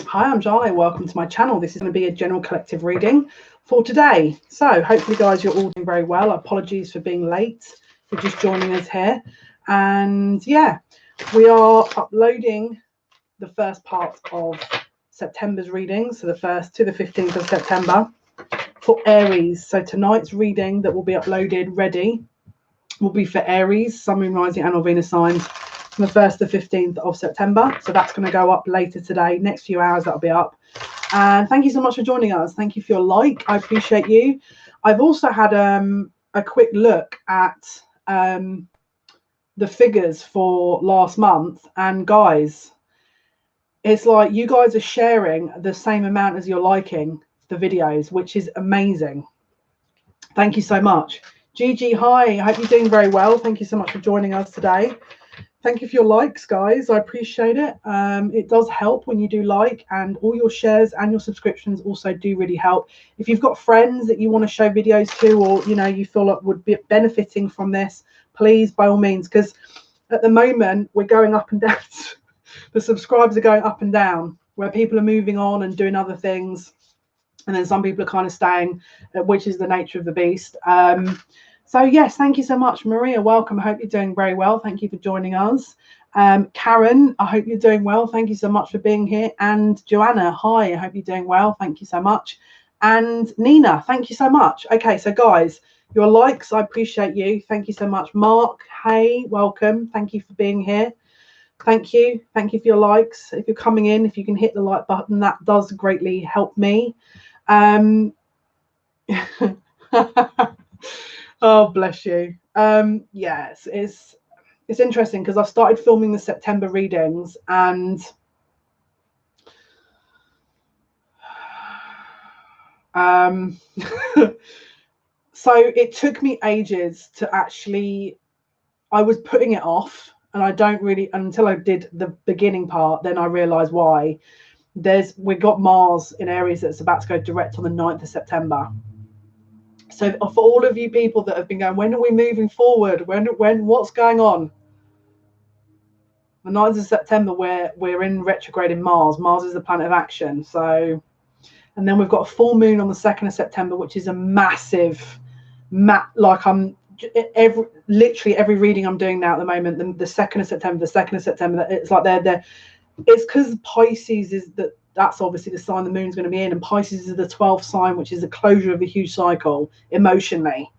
Hi, I'm Jale. Welcome to my channel. This is going to be a general collective reading for today. So hopefully, guys, you're all doing very well. Apologies for being late, for just joining us here. And yeah, we are uploading the first part of September's readings, so the 1st to the 15th of September for Aries. So tonight's reading that will be uploaded ready will be for Aries, Sun, Moon, Rising and or Venus signs from the 1st to 15th of September. So that's going to go up later today. Next few hours that'll be up. And thank you so much for joining us. Thank you for your like. I appreciate you. I've also had a quick look at the figures for last month, and guys, it's like you guys are sharing the same amount as you're liking the videos, which is amazing. Thank you so much. Gigi, hi. I hope you're doing very well. Thank you so much for joining us today. Thank you for your likes, guys. I appreciate it. It does help when you do like, and all your shares and your subscriptions also do really help. If you've got friends that you want to show videos to, or you feel like would be benefiting from this, please, by all means, because at the moment we're going up and down. The subscribers are going up and down, where people are moving on and doing other things, and then some people are kind of staying, which is the nature of the beast. So yes, thank you so much, Maria. Welcome. I hope you're doing very well. Thank you for joining us. Karen, I hope you're doing well. Thank you so much for being here. And Joanna, hi. I hope you're doing well. Thank you so much. And Nina, thank you so much. Okay, so guys, your likes, I appreciate you. Thank you so much. Mark, hey, welcome. Thank you for being here. Thank you. Thank you for your likes. If you're coming in, if you can hit the like button, that does greatly help me. Oh, bless you. Yes, it's interesting because I've started filming the September readings, and so it took me ages to actually, I was putting it off, and I don't really, until I did the beginning part, then I realized why. We've got Mars in Aries that's about to go direct on the 9th of September. So for all of you people that have been going, when are we moving forward? When what's going on? The 9th of September, we're in retrograde in Mars. Mars is the planet of action. So, and then we've got a full moon on the 2nd of September, which is a massive like literally every reading I'm doing now at the moment, the 2nd of September, it's like it's because Pisces is that's obviously the sign the moon's going to be in, and Pisces is the 12th sign, which is the closure of a huge cycle emotionally.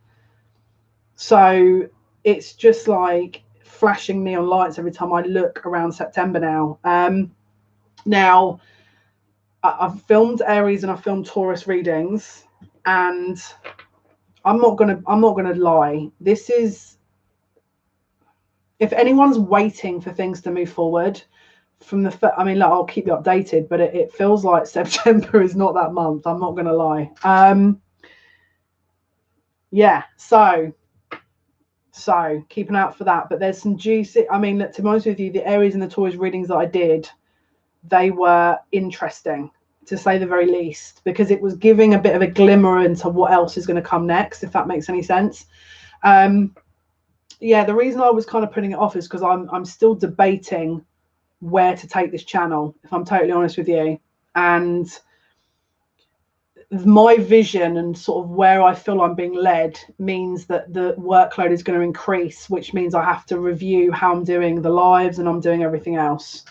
So it's just like flashing neon lights every time I look around September now. Now I've filmed Aries and I've filmed Taurus readings, and I'm not gonna lie. This is, if anyone's waiting for things to move forward from I mean, look, I'll keep you updated, but it feels like September is not that month. I'm not gonna lie. Yeah, so keep an eye out for that. But there's some juicy, I mean, to be honest with you, the Aries and the Taurus readings that I did, they were interesting, to say the very least, because it was giving a bit of a glimmer into what else is going to come next, if that makes any sense. Yeah, the reason I was kind of putting it off is because I'm still debating where to take this channel, if I'm totally honest with you. And my vision and sort of where I feel I'm being led means that the workload is going to increase, which means I have to review how I'm doing the lives and I'm doing everything else.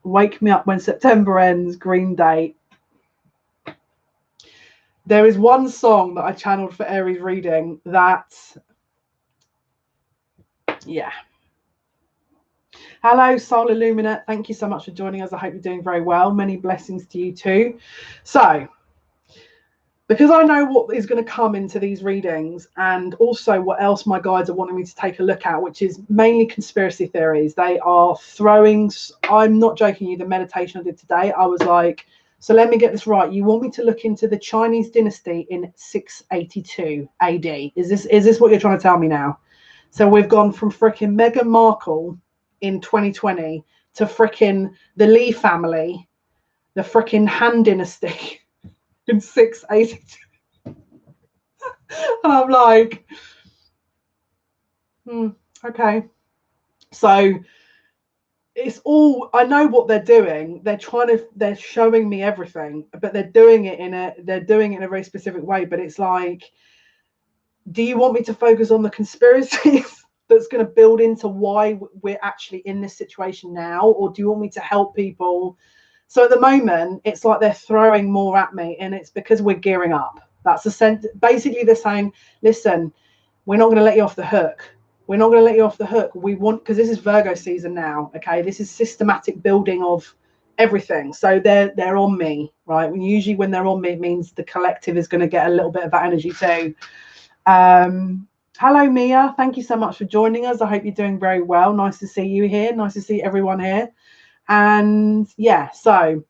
Wake me up when September ends, Green Day. There is one song that I channeled for Aries reading that, yeah. Hello, Soul Illuminate. Thank you so much for joining us. I hope you're doing very well. Many blessings to you too. So, because I know what is going to come into these readings, and also what else my guides are wanting me to take a look at, which is mainly conspiracy theories. They are throwing, I'm not joking you, the meditation I did today, I was like, so let me get this right. You want me to look into the Chinese dynasty in 682 AD? Is this what you're trying to tell me now? So we've gone from freaking Meghan Markle in 2020 to freaking the Lee family, the freaking Han dynasty in 682. And I'm like, okay. So it's all, I know what they're doing. They're showing me everything, but they're doing it in a very specific way. But it's like, do you want me to focus on the conspiracies that's going to build into why we're actually in this situation now, or do you want me to help people? So at the moment, it's like they're throwing more at me, and it's because we're gearing up. That's the sense. Basically, they're saying, listen, we're not going to let you off the hook. We're not going to let you off the hook. We want, because this is Virgo season now. Okay, this is systematic building of everything. So they're on me, right? Usually when they're on me, it means the collective is going to get a little bit of that energy too. Hello, Mia. Thank you so much for joining us. I hope you're doing very well. Nice to see you here. Nice to see everyone here. And yeah, so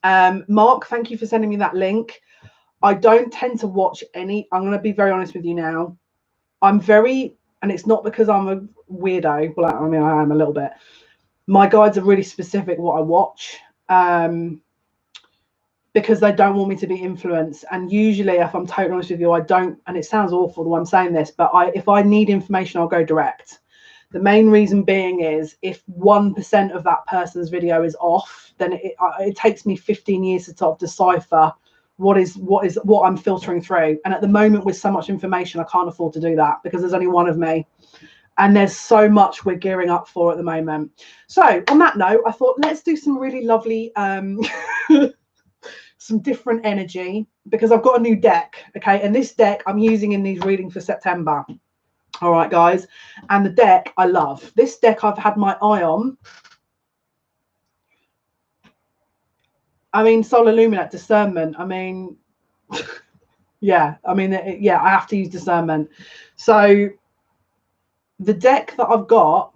Mark, thank you for sending me that link. I don't tend to watch any. I'm going to be very honest with you now. I'm very, and it's not because I'm a weirdo. Well, I mean, I am a little bit. My guides are really specific what I watch. Because they don't want me to be influenced. And usually, if I'm totally honest with you, I don't, and it sounds awful the way I'm saying this, but if I need information, I'll go direct. The main reason being is if 1% of that person's video is off, then it takes me 15 years to sort of decipher what I'm filtering through. And at the moment, with so much information, I can't afford to do that because there's only one of me. And there's so much we're gearing up for at the moment. So on that note, I thought, let's do some really lovely some different energy, because I've got a new deck. Okay, and this deck I'm using in these readings for September. All right, guys, and the deck I love. This deck I've had my eye on. I mean, Solar Luminate, discernment. I mean, yeah, I mean, yeah, I have to use discernment. So the deck that I've got,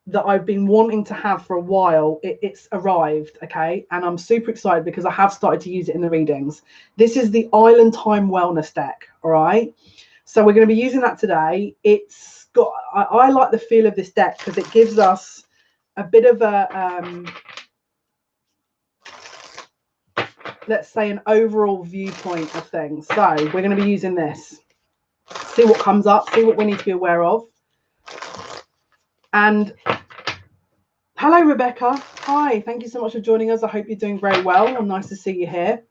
that I've been wanting to have for a while, it's arrived. Okay, and I'm super excited because I have started to use it in the readings. This is the Island Time Wellness deck. All right, so we're going to be using that today. It's got, I like the feel of this deck because it gives us a bit of a let's say an overall viewpoint of things. So we're going to be using this, see what comes up, see what we need to be aware of. And hello, Rebecca. Hi, thank you so much for joining us. I hope you're doing very well, and nice to see you here.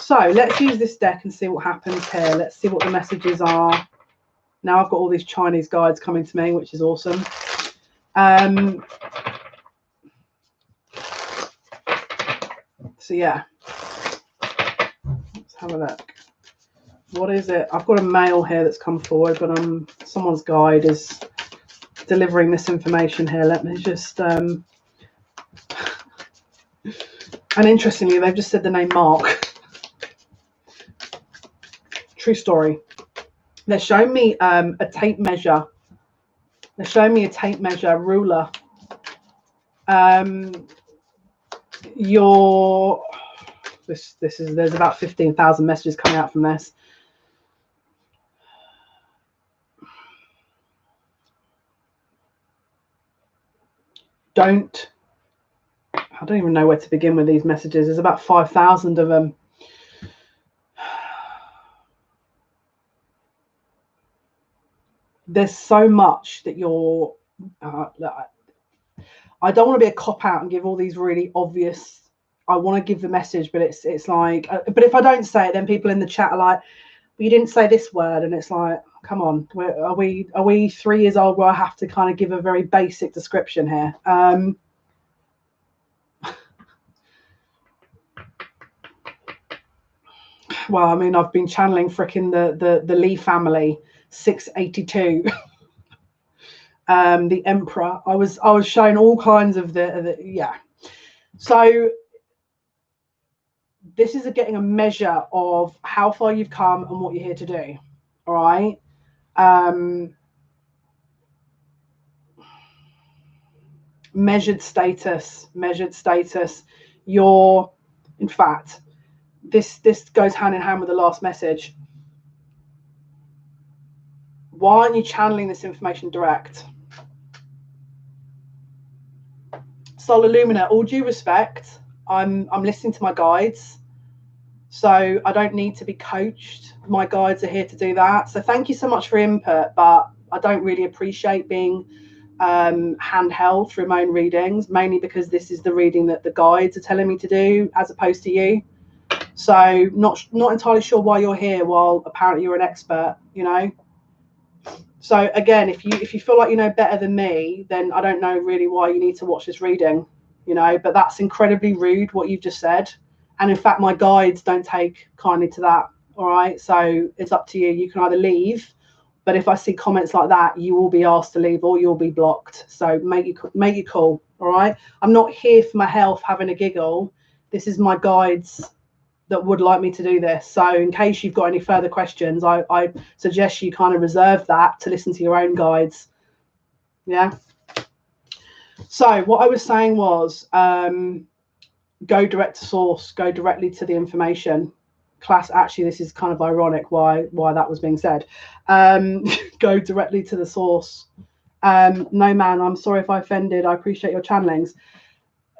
So let's use this deck and see what happens here. Let's see what the messages are. Now I've got all these Chinese guides coming to me, which is awesome. So yeah, let's have a look. What is it? I've got a mail here that's come forward, but someone's guide is delivering this information here. Let me just and interestingly, they've just said the name Mark. True story. They're showing me a tape measure. They're showing me a tape measure ruler. There's about 15,000 messages coming out from this. I don't even know where to begin with these messages. There's about 5,000 of them. There's so much that you're I don't want to be a cop out and give all these really obvious, I want to give the message, but it's like, but if I don't say it, then people in the chat are like, well, you didn't say this word, and it's like, come on, are we 3 years old where I have to kind of give a very basic description here? Well, I mean, I've been channeling fricking the Lee family, 682. The Emperor. I was shown all kinds of yeah. So this is getting a measure of how far you've come and what you're here to do. All right. Measured status. You're, in fact, this goes hand in hand with the last message. Why aren't you channeling this information direct? Solar Lumina, all due respect, I'm listening to my guides, so I don't need to be coached. My guides are here to do that. So thank you so much for input, but I don't really appreciate being handheld through my own readings, mainly because this is the reading that the guides are telling me to do as opposed to you. So not entirely sure why you're here while apparently you're an expert, you know. So again, if you feel like you know better than me, then I don't know really why you need to watch this reading, you know. But that's incredibly rude what you've just said, and in fact my guides don't take kindly to that. All right, so it's up to you. You can either leave, but if I see comments like that, you will be asked to leave or you'll be blocked. So make it cool. All right, I'm not here for my health having a giggle. This is my guides that would like me to do this. So in case you've got any further questions, I suggest you kind of reserve that to listen to your own guides. Yeah. So what I was saying was go direct to source, go directly to the information. Actually, this is kind of ironic why that was being said. Go directly to the source. No, man, I'm sorry if I offended. I appreciate your channelings.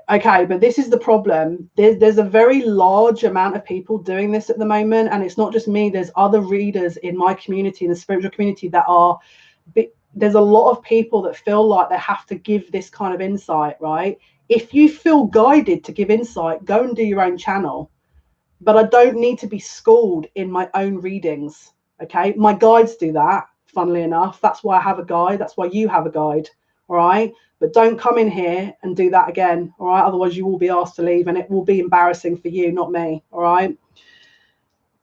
Okay, but this is the problem. There's a very large amount of people doing this at the moment, and it's not just me. There's other readers in my community, in the spiritual community, that are. There's a lot of people that feel like they have to give this kind of insight, right? If you feel guided to give insight, go and do your own channel. But I don't need to be schooled in my own readings. Okay, my guides do that. Funnily enough, that's why I have a guide. That's why you have a guide. All right. But don't come in here and do that again. All right. Otherwise, you will be asked to leave and it will be embarrassing for you, not me. All right.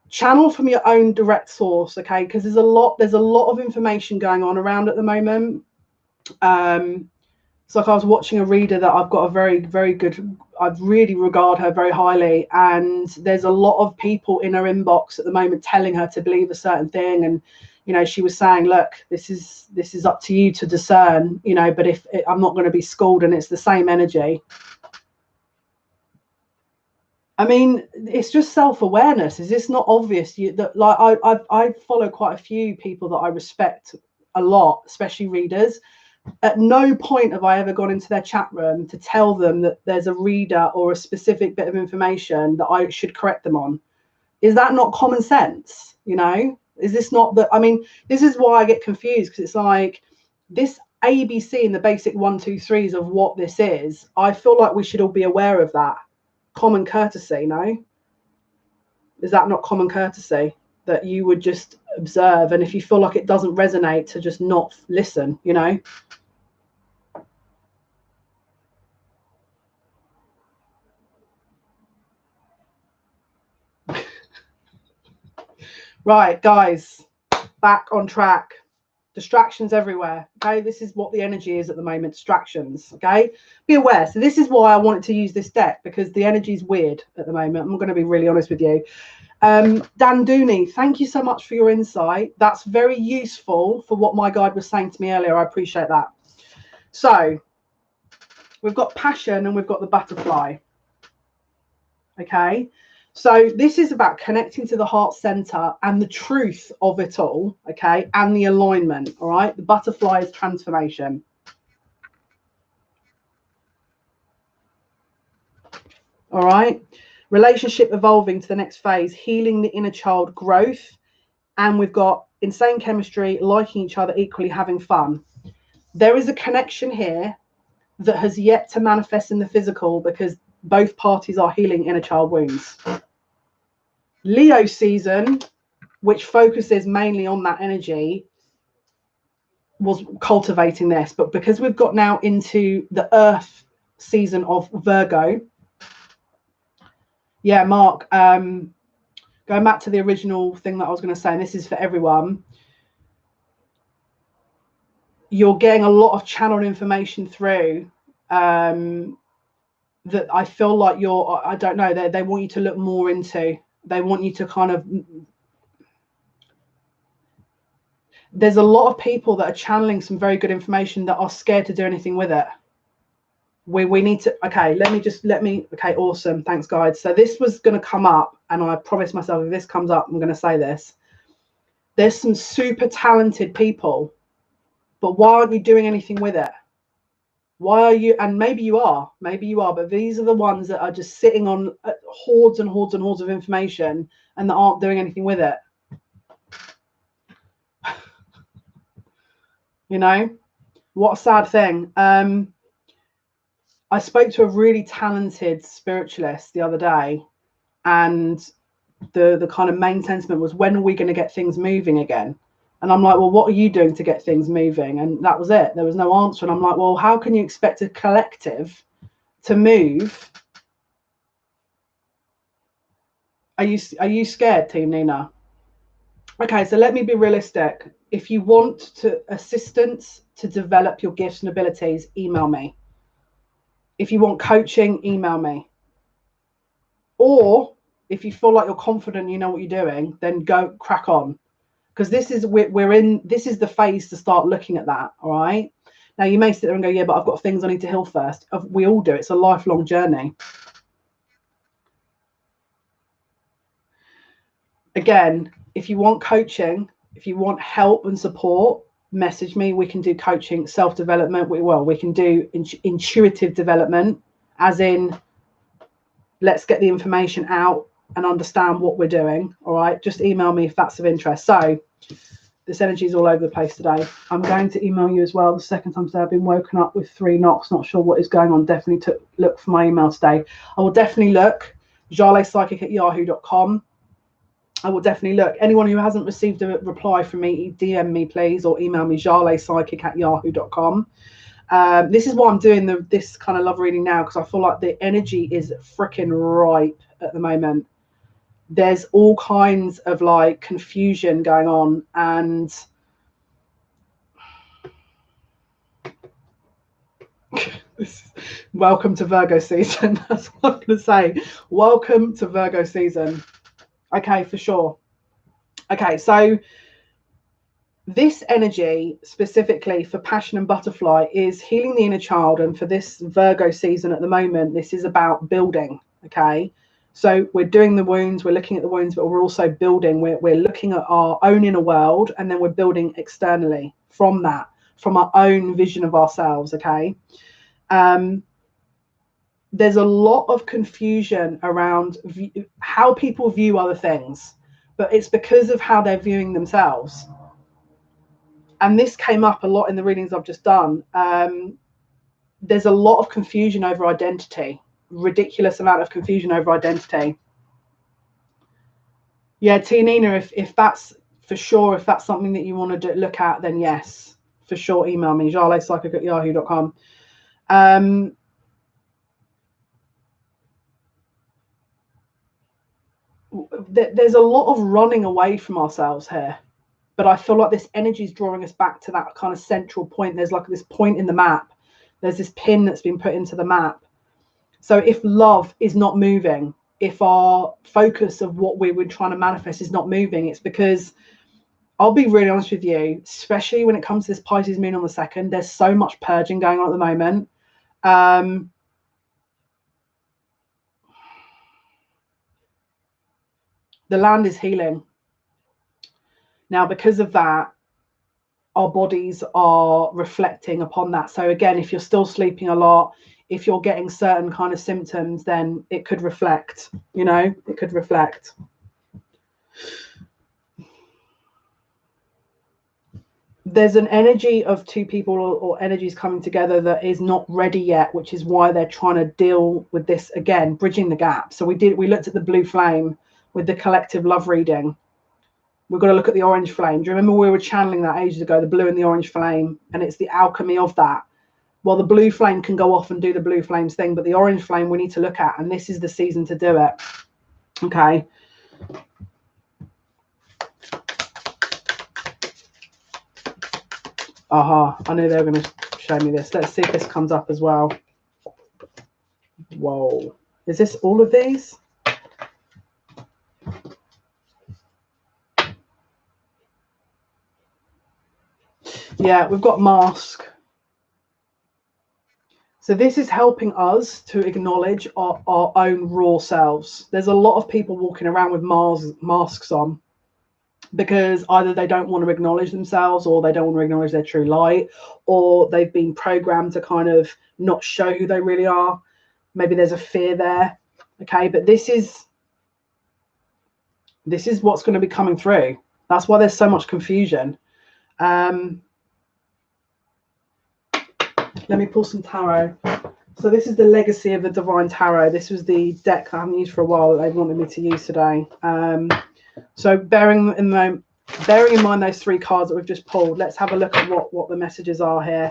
Channel from your own direct source. Okay. Because there's a lot of information going on around at the moment. It's like I was watching a reader that I've got a very, very good, I really regard her very highly. And there's a lot of people in her inbox at the moment telling her to believe a certain thing. And, you know, she was saying, look, this is up to you to discern, you know, but if I'm not going to be schooled and it's the same energy. I mean, it's just self-awareness. Is this not obvious? That like I follow quite a few people that I respect a lot, especially readers. At no point have I ever gone into their chat room to tell them that there's a reader or a specific bit of information that I should correct them on. Is that not common sense? You know, is this not that? I mean, this is why I get confused, because it's like this ABC and the basic 1, 2, 3s of what this is. I feel like we should all be aware of that. Common courtesy, no? Is that not common courtesy? That you would just observe, and if you feel like it doesn't resonate, to just not listen, you know? Right, guys, back on track. Distractions everywhere. Okay, this is what the energy is at the moment. Distractions. Okay, be aware. So this is why I wanted to use this deck, because the energy is weird at the moment. I'm going to be really honest with you. Dan Dooney, thank you so much for your insight. That's very useful for what my guide was saying to me earlier. I appreciate that. So we've got passion and we've got the butterfly. Okay. So this is about connecting to the heart center and the truth of it all, okay, and the alignment, all right? The butterfly is transformation. All right? Relationship evolving to the next phase, healing the inner child, growth, and we've got insane chemistry, liking each other equally, having fun. There is a connection here that has yet to manifest in the physical because both parties are healing inner child wounds. Leo season, which focuses mainly on that energy, was cultivating this. But because we've got now into the Earth season of Virgo, yeah, Mark, going back to the original thing that I was going to say, and this is for everyone, you're getting a lot of channeled information through that I feel like I don't know, they want you to look more into. They want you to kind of, there's a lot of people that are channeling some very good information that are scared to do anything with it. We need to, okay, okay, awesome, thanks guys. So this was going to come up, and I promised myself if this comes up, I'm going to say this. There's some super talented people, but why aren't you doing anything with it? Why are you, and maybe you are, but these are the ones that are just sitting on hordes and hordes and hordes of information and that aren't doing anything with it. You know, What a sad thing. I spoke to a really talented spiritualist the other day, and the kind of main sentiment was, when are we going to get things moving again? And I'm like, well, what are you doing to get things moving? And that was it. There was no answer. And I'm like, well, how can you expect a collective to move? Are you scared, Team Nina? Okay, so let me be realistic. If you want assistance to develop your gifts and abilities, email me. If you want coaching, email me. Or if you feel like you're confident, you know what you're doing, then go crack on. Because this is this is the phase to start looking at that. All right. Now you may sit there and go, yeah, but I've got things I need to heal first. We all do. It's a lifelong journey. Again, if you want coaching, if you want help and support, message me. We can do coaching, self-development. We can do intuitive development, as in, let's get the information out and understand what we're doing. All right, just email me if that's of interest. So this energy is all over the place today. I'm going to email you as well. The second time today, I've been woken up with 3 knocks, not sure what is going on. Definitely look for my email today. I will definitely look. JalePsychic@yahoo.com. I will definitely look. Anyone who hasn't received a reply from me, DM me please, or email me JalePsychic@yahoo.com. This is why I'm doing this kind of love reading now, because I feel like the energy is freaking ripe at the moment. There's all kinds of like confusion going on, and welcome to Virgo season. That's what I'm going to say. Welcome to Virgo season. Okay, for sure. Okay, so this energy specifically for passion and butterfly is healing the inner child. And for this Virgo season at the moment, this is about building. Okay, so we're doing the wounds, we're looking at the wounds, but we're also building. We're looking at our own inner world, and then we're building externally from that, from our own vision of ourselves. Okay. There's a lot of confusion around how people view other things, but it's because of how they're viewing themselves. And this came up a lot in the readings I've just done. There's a lot of confusion over identity, ridiculous amount of confusion over identity. Yeah, Nina, if that's for sure, if that's something that you want to look at, then yes, for sure, email me, JalePsychic@yahoo.com. There's a lot of running away from ourselves here, but I feel like this energy is drawing us back to that kind of central point. There's like this point in the map. There's this pin that's been put into the map. So if love is not moving, if our focus of what we were trying to manifest is not moving, it's because, I'll be really honest with you, especially when it comes to this Pisces moon on the 2nd, there's so much purging going on at the moment. The land is healing. Now, because of that, our bodies are reflecting upon that. So again, if you're still sleeping a lot, if you're getting certain kind of symptoms, then it could reflect, you know, it could reflect. There's an energy of 2 people or energies coming together that is not ready yet, which is why they're trying to deal with this again, bridging the gap. So we looked at the blue flame with the collective love reading. We've got to look at the orange flame. Do you remember we were channeling that ages ago, the blue and the orange flame, and it's the alchemy of that? Well, the blue flame can go off and do the blue flames thing, but the orange flame we need to look at, and this is the season to do it. Okay. Aha, I knew they were going to show me this. Let's see if this comes up as well. Whoa. Is this all of these? Yeah, we've got mask. So this is helping us to acknowledge our own raw selves. There's a lot of people walking around with masks on because either they don't want to acknowledge themselves, or they don't want to acknowledge their true light, or they've been programmed to kind of not show who they really are. Maybe there's a fear there. Okay, but this is what's going to be coming through. That's why there's so much confusion. Let me pull some tarot. So this is the legacy of the Divine Tarot. This was the deck I haven't used for a while that they wanted me to use today. So bearing in mind those three cards that we've just pulled, let's have a look at what the messages are here.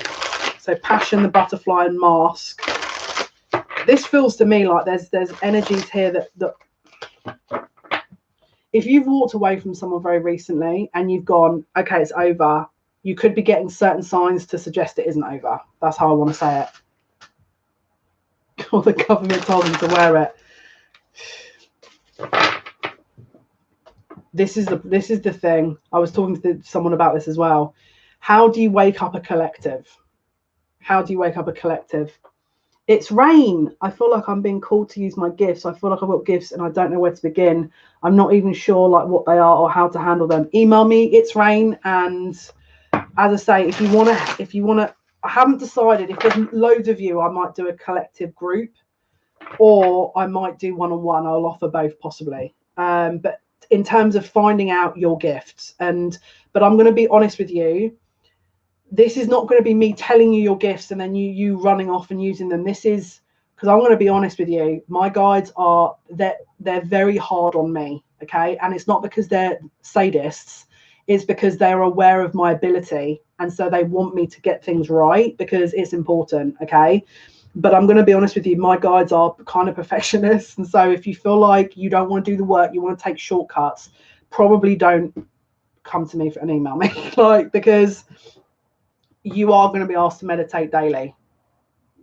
So Passion, the Butterfly, and Mask. This feels to me like there's energies here that if you've walked away from someone very recently and you've gone, okay, it's over, you could be getting certain signs to suggest it isn't over. That's how I want to say it. Or the government told them to wear it. This is the thing. I was talking to someone about this as well. How do you wake up a collective? How do you wake up a collective? It's rain. I feel like I'm being called to use my gifts. I feel like I've got gifts and I don't know where to begin. I'm not even sure like what they are or how to handle them. Email me. It's rain. And as I say, if you want to, I haven't decided. If there's loads of you, I might do a collective group, or I might do one-on-one. I'll offer both possibly. But in terms of finding out your gifts, but I'm going to be honest with you. This is not going to be me telling you your gifts and then you running off and using them. This is because I'm going to be honest with you. My guides they're very hard on me. Okay. And it's not because they're sadists. It's because they're aware of my ability. And so they want me to get things right because it's important. Okay. But I'm going to be honest with you. My guides are kind of perfectionists. And so if you feel like you don't want to do the work, you want to take shortcuts, probably don't come to me for an email me because you are going to be asked to meditate daily.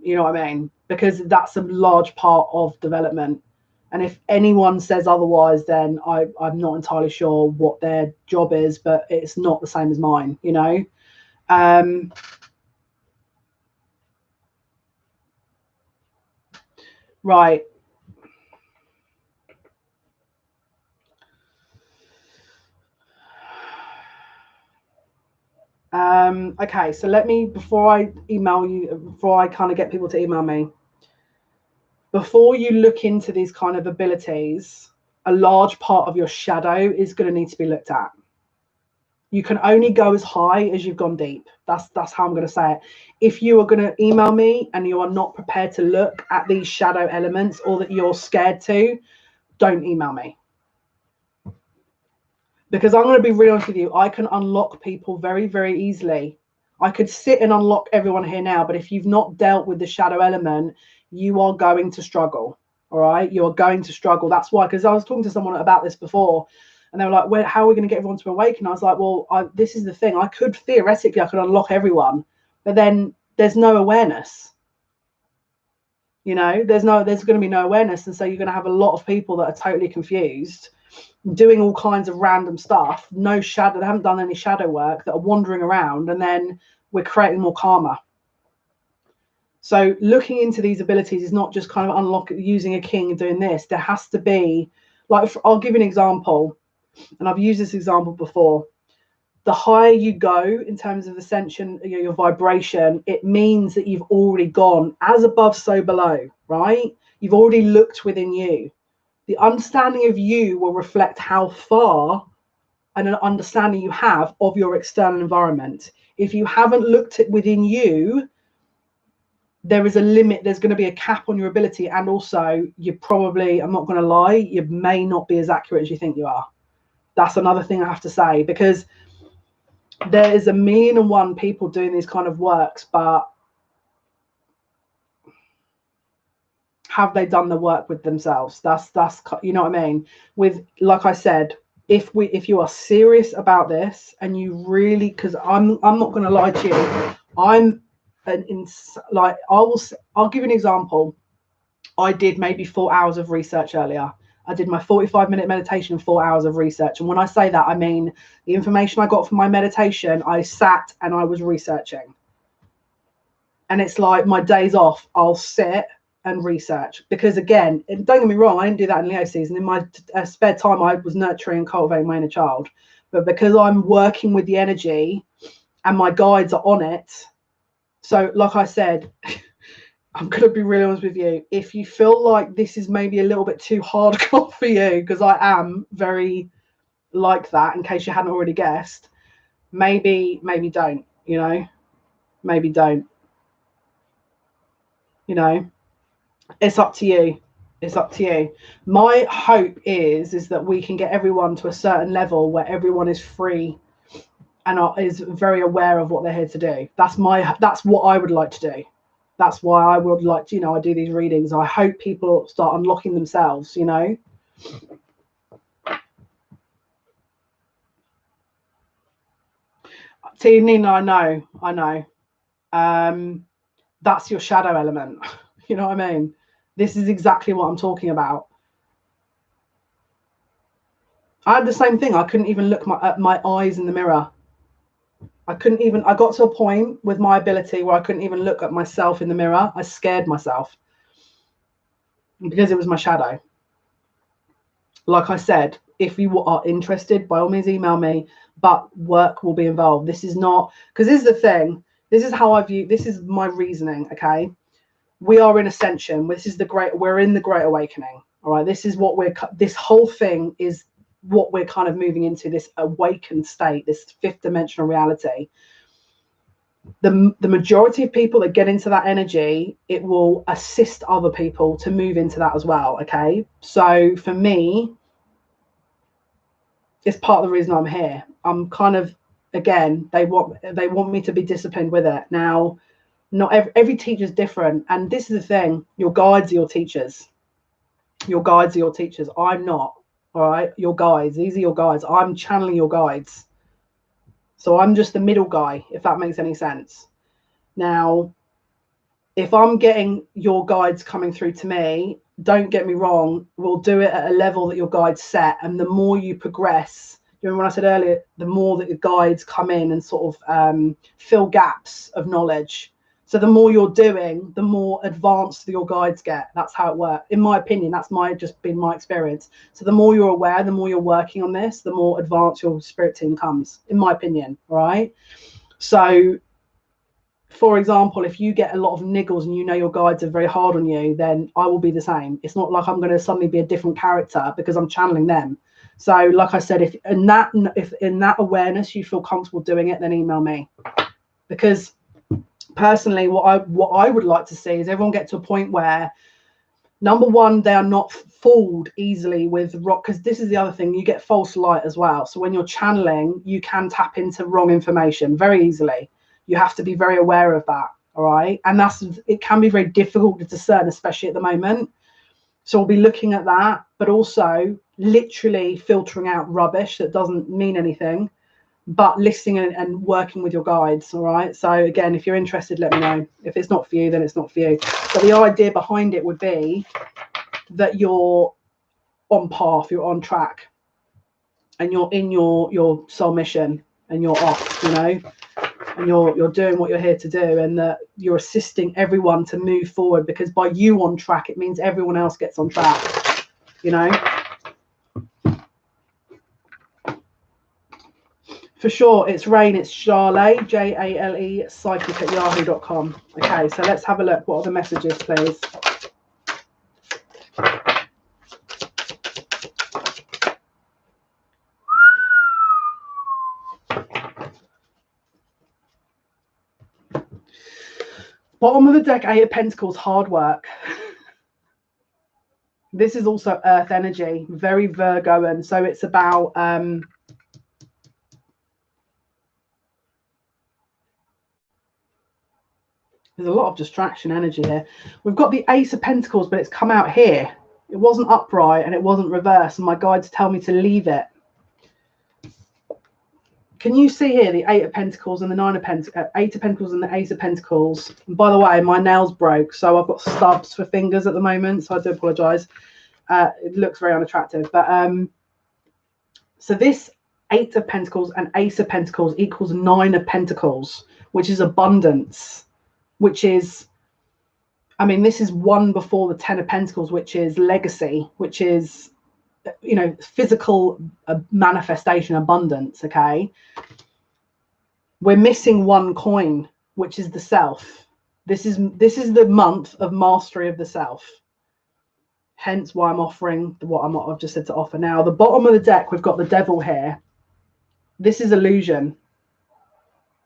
You know what I mean? Because that's a large part of development. And if anyone says otherwise, then I'm not entirely sure what their job is, but it's not the same as mine, you know? Right. Okay, so let me, before I email you, before I kind of get people to email me, before you look into these kind of abilities, a large part of your shadow is going to need to be looked at. You can only go as high as you've gone deep. That's how I'm going to say it. If you are going to email me and you are not prepared to look at these shadow elements, or that you're scared to, don't email me. Because I'm going to be real honest with you, I can unlock people very, very easily. I could sit and unlock everyone here now, but if you've not dealt with the shadow element, you are going to struggle. All right, you are going to struggle. That's why, because I was talking to someone about this before, and they were like, how are we going to get everyone to awaken? I was like, well, this is the thing. I could unlock everyone, but then there's no awareness. You know, there's going to be no awareness, and so you're going to have a lot of people that are totally confused, doing all kinds of random stuff, no shadow, they haven't done any shadow work, that are wandering around, and then we're creating more karma. So looking into these abilities is not just kind of using a king and doing this. There has to be, like, I'll give you an example, and I've used this example before. The higher you go in terms of ascension, your vibration, it means that you've already gone as above, so below, right? You've already looked within you. The understanding of you will reflect how far and an understanding you have of your external environment. If you haven't looked at within you, there is a limit. There's going to be a cap on your ability. And also, you probably, I'm not going to lie, you may not be as accurate as you think you are. That's another thing I have to say, because there is 1,000,001 people doing these kind of works, but have they done the work with themselves? That's you know what I mean? With, like I said, if you are serious about this and you really, because I'm not going to lie to you, I'll give you an example. I did maybe 4 hours of research earlier. I did my 45-minute meditation, 4 hours of research. And when I say that, I mean the information I got from my meditation, I sat and I was researching. And it's like my days off, I'll sit and research. Because again, don't get me wrong, I didn't do that in Leo season. In my spare time, I was nurturing and cultivating my inner child. But because I'm working with the energy and my guides are on it, so like I said, I'm going to be really honest with you. If you feel like this is maybe a little bit too hardcore for you, because I am very like that, in case you hadn't already guessed, maybe don't, you know, maybe don't. You know, it's up to you. It's up to you. My hope is that we can get everyone to a certain level where everyone is free and is very aware of what they're here to do. That's what I would like to do. That's why I would like to, I do these readings. I hope people start unlocking themselves, Nina, I know. That's your shadow element. You know what I mean? This is exactly what I'm talking about. I had the same thing. I couldn't even look at my eyes in the mirror. I got to a point with my ability where I couldn't even look at myself in the mirror. I scared myself because it was my shadow. Like I said, if you are interested, by all means email me, but work will be involved. This is not, because this is the thing. This is how I view, this is my reasoning, okay? We are in ascension. We're in the Great Awakening. All right. This whole thing is what we're kind of moving into, this awakened state, this fifth dimensional reality. The majority of people that get into that energy, it will assist other people to move into that as well. Okay. So for me, it's part of the reason I'm here. I'm kind of, again, they want me to be disciplined with it. Now, not every teacher is different, and this is the thing. Your guides are your teachers. Your guides are your teachers. I'm not. All right, your guides. These are your guides. I'm channeling your guides. So I'm just the middle guy, if that makes any sense. Now, if I'm getting your guides coming through to me, don't get me wrong, we'll do it at a level that your guides set. And the more you progress, you remember when I said earlier, the more that your guides come in and sort of fill gaps of knowledge. So the more you're doing, the more advanced your guides get. That's how it works. In my opinion, that's just been my experience. So the more you're aware, the more you're working on this, the more advanced your spirit team comes, in my opinion, right? So, for example, if you get a lot of niggles and your guides are very hard on you, then I will be the same. It's not like I'm going to suddenly be a different character because I'm channeling them. So, like I said, if in that awareness you feel comfortable doing it, then email me. Because personally, what I would like to see is everyone get to a point where, number one, they are not fooled easily with rock, because this is the other thing, you get false light as well. So when you're channeling, you can tap into wrong information very easily. You have to be very aware of that. All right. And it can be very difficult to discern, especially at the moment. So we'll be looking at that, but also literally filtering out rubbish that doesn't mean anything, but listening and working with your guides. All right. So again, if you're interested, let me know. If it's not for you, then it's not for you. But the idea behind it would be that you're on path, you're on track, and you're in your soul mission, and you're off, and you're doing what you're here to do, and that you're assisting everyone to move forward, because by you on track, it means everyone else gets on track, For sure, it's Rain. It's Jale, Jale, psychic at yahoo.com. Okay, so let's have a look. What are the messages, please? Bottom of the deck, Eight of Pentacles, hard work. This is also Earth energy, very Virgoan. So it's about there's a lot of distraction energy here. We've got the Ace of Pentacles, but it's come out here. It wasn't upright and it wasn't reversed, and my guides tell me to leave it. Can you see here the Eight of Pentacles and the Nine of Pentacles, Eight of Pentacles and the Ace of Pentacles? And by the way, my nails broke, so I've got stubs for fingers at the moment, so I do apologise. It looks very unattractive, but so this Eight of Pentacles and Ace of Pentacles equals Nine of Pentacles, which is abundance, which is, I mean, this is one before the Ten of Pentacles, which is legacy, which is, physical manifestation, abundance. Okay, we're missing one coin, which is the self. This is the month of mastery of the self. Hence why I'm offering what I've just said to offer. Now, the bottom of the deck, we've got the Devil here. This is illusion.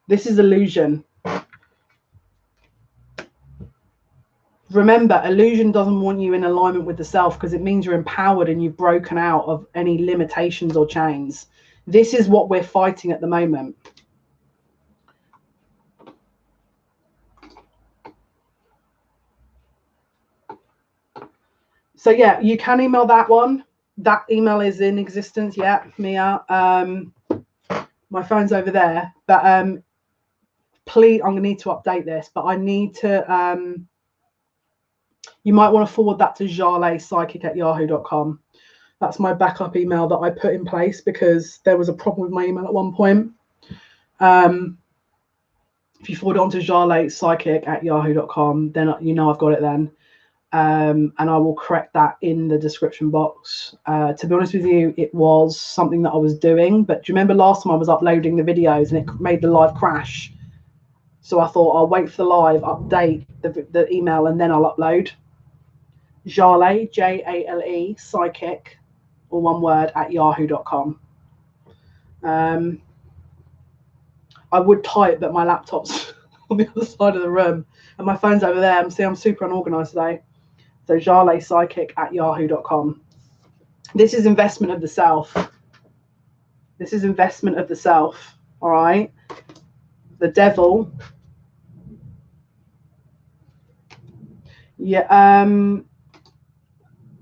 This is illusion. remember, illusion doesn't want you in alignment with the self, because it means you're empowered and you've broken out of any limitations or chains. This is what we're fighting at the moment. So yeah, you can email that one. That email is in existence. Yeah, Mia. My phone's over there, but please, I'm gonna need to update this, but I need to you might want to forward that to jalepsychic@yahoo.com. That's my backup email that I put in place because there was a problem with my email at one point. If you forward it on to jalepsychic@yahoo.com, then you know I've got it then. And I will correct that in the description box. To be honest with you, it was something that I was doing, but do you remember last time I was uploading the videos and it made the live crash? So I thought I'll wait for the live, update the email, and then I'll upload. Jale, Jale, psychic, or one word, @yahoo.com. I would type, but my laptop's on the other side of the room and my phone's over there. I'm super unorganized today. So jalepsychic@yahoo.com. This is investment of the self. This is investment of the self. All right. The devil. Yeah.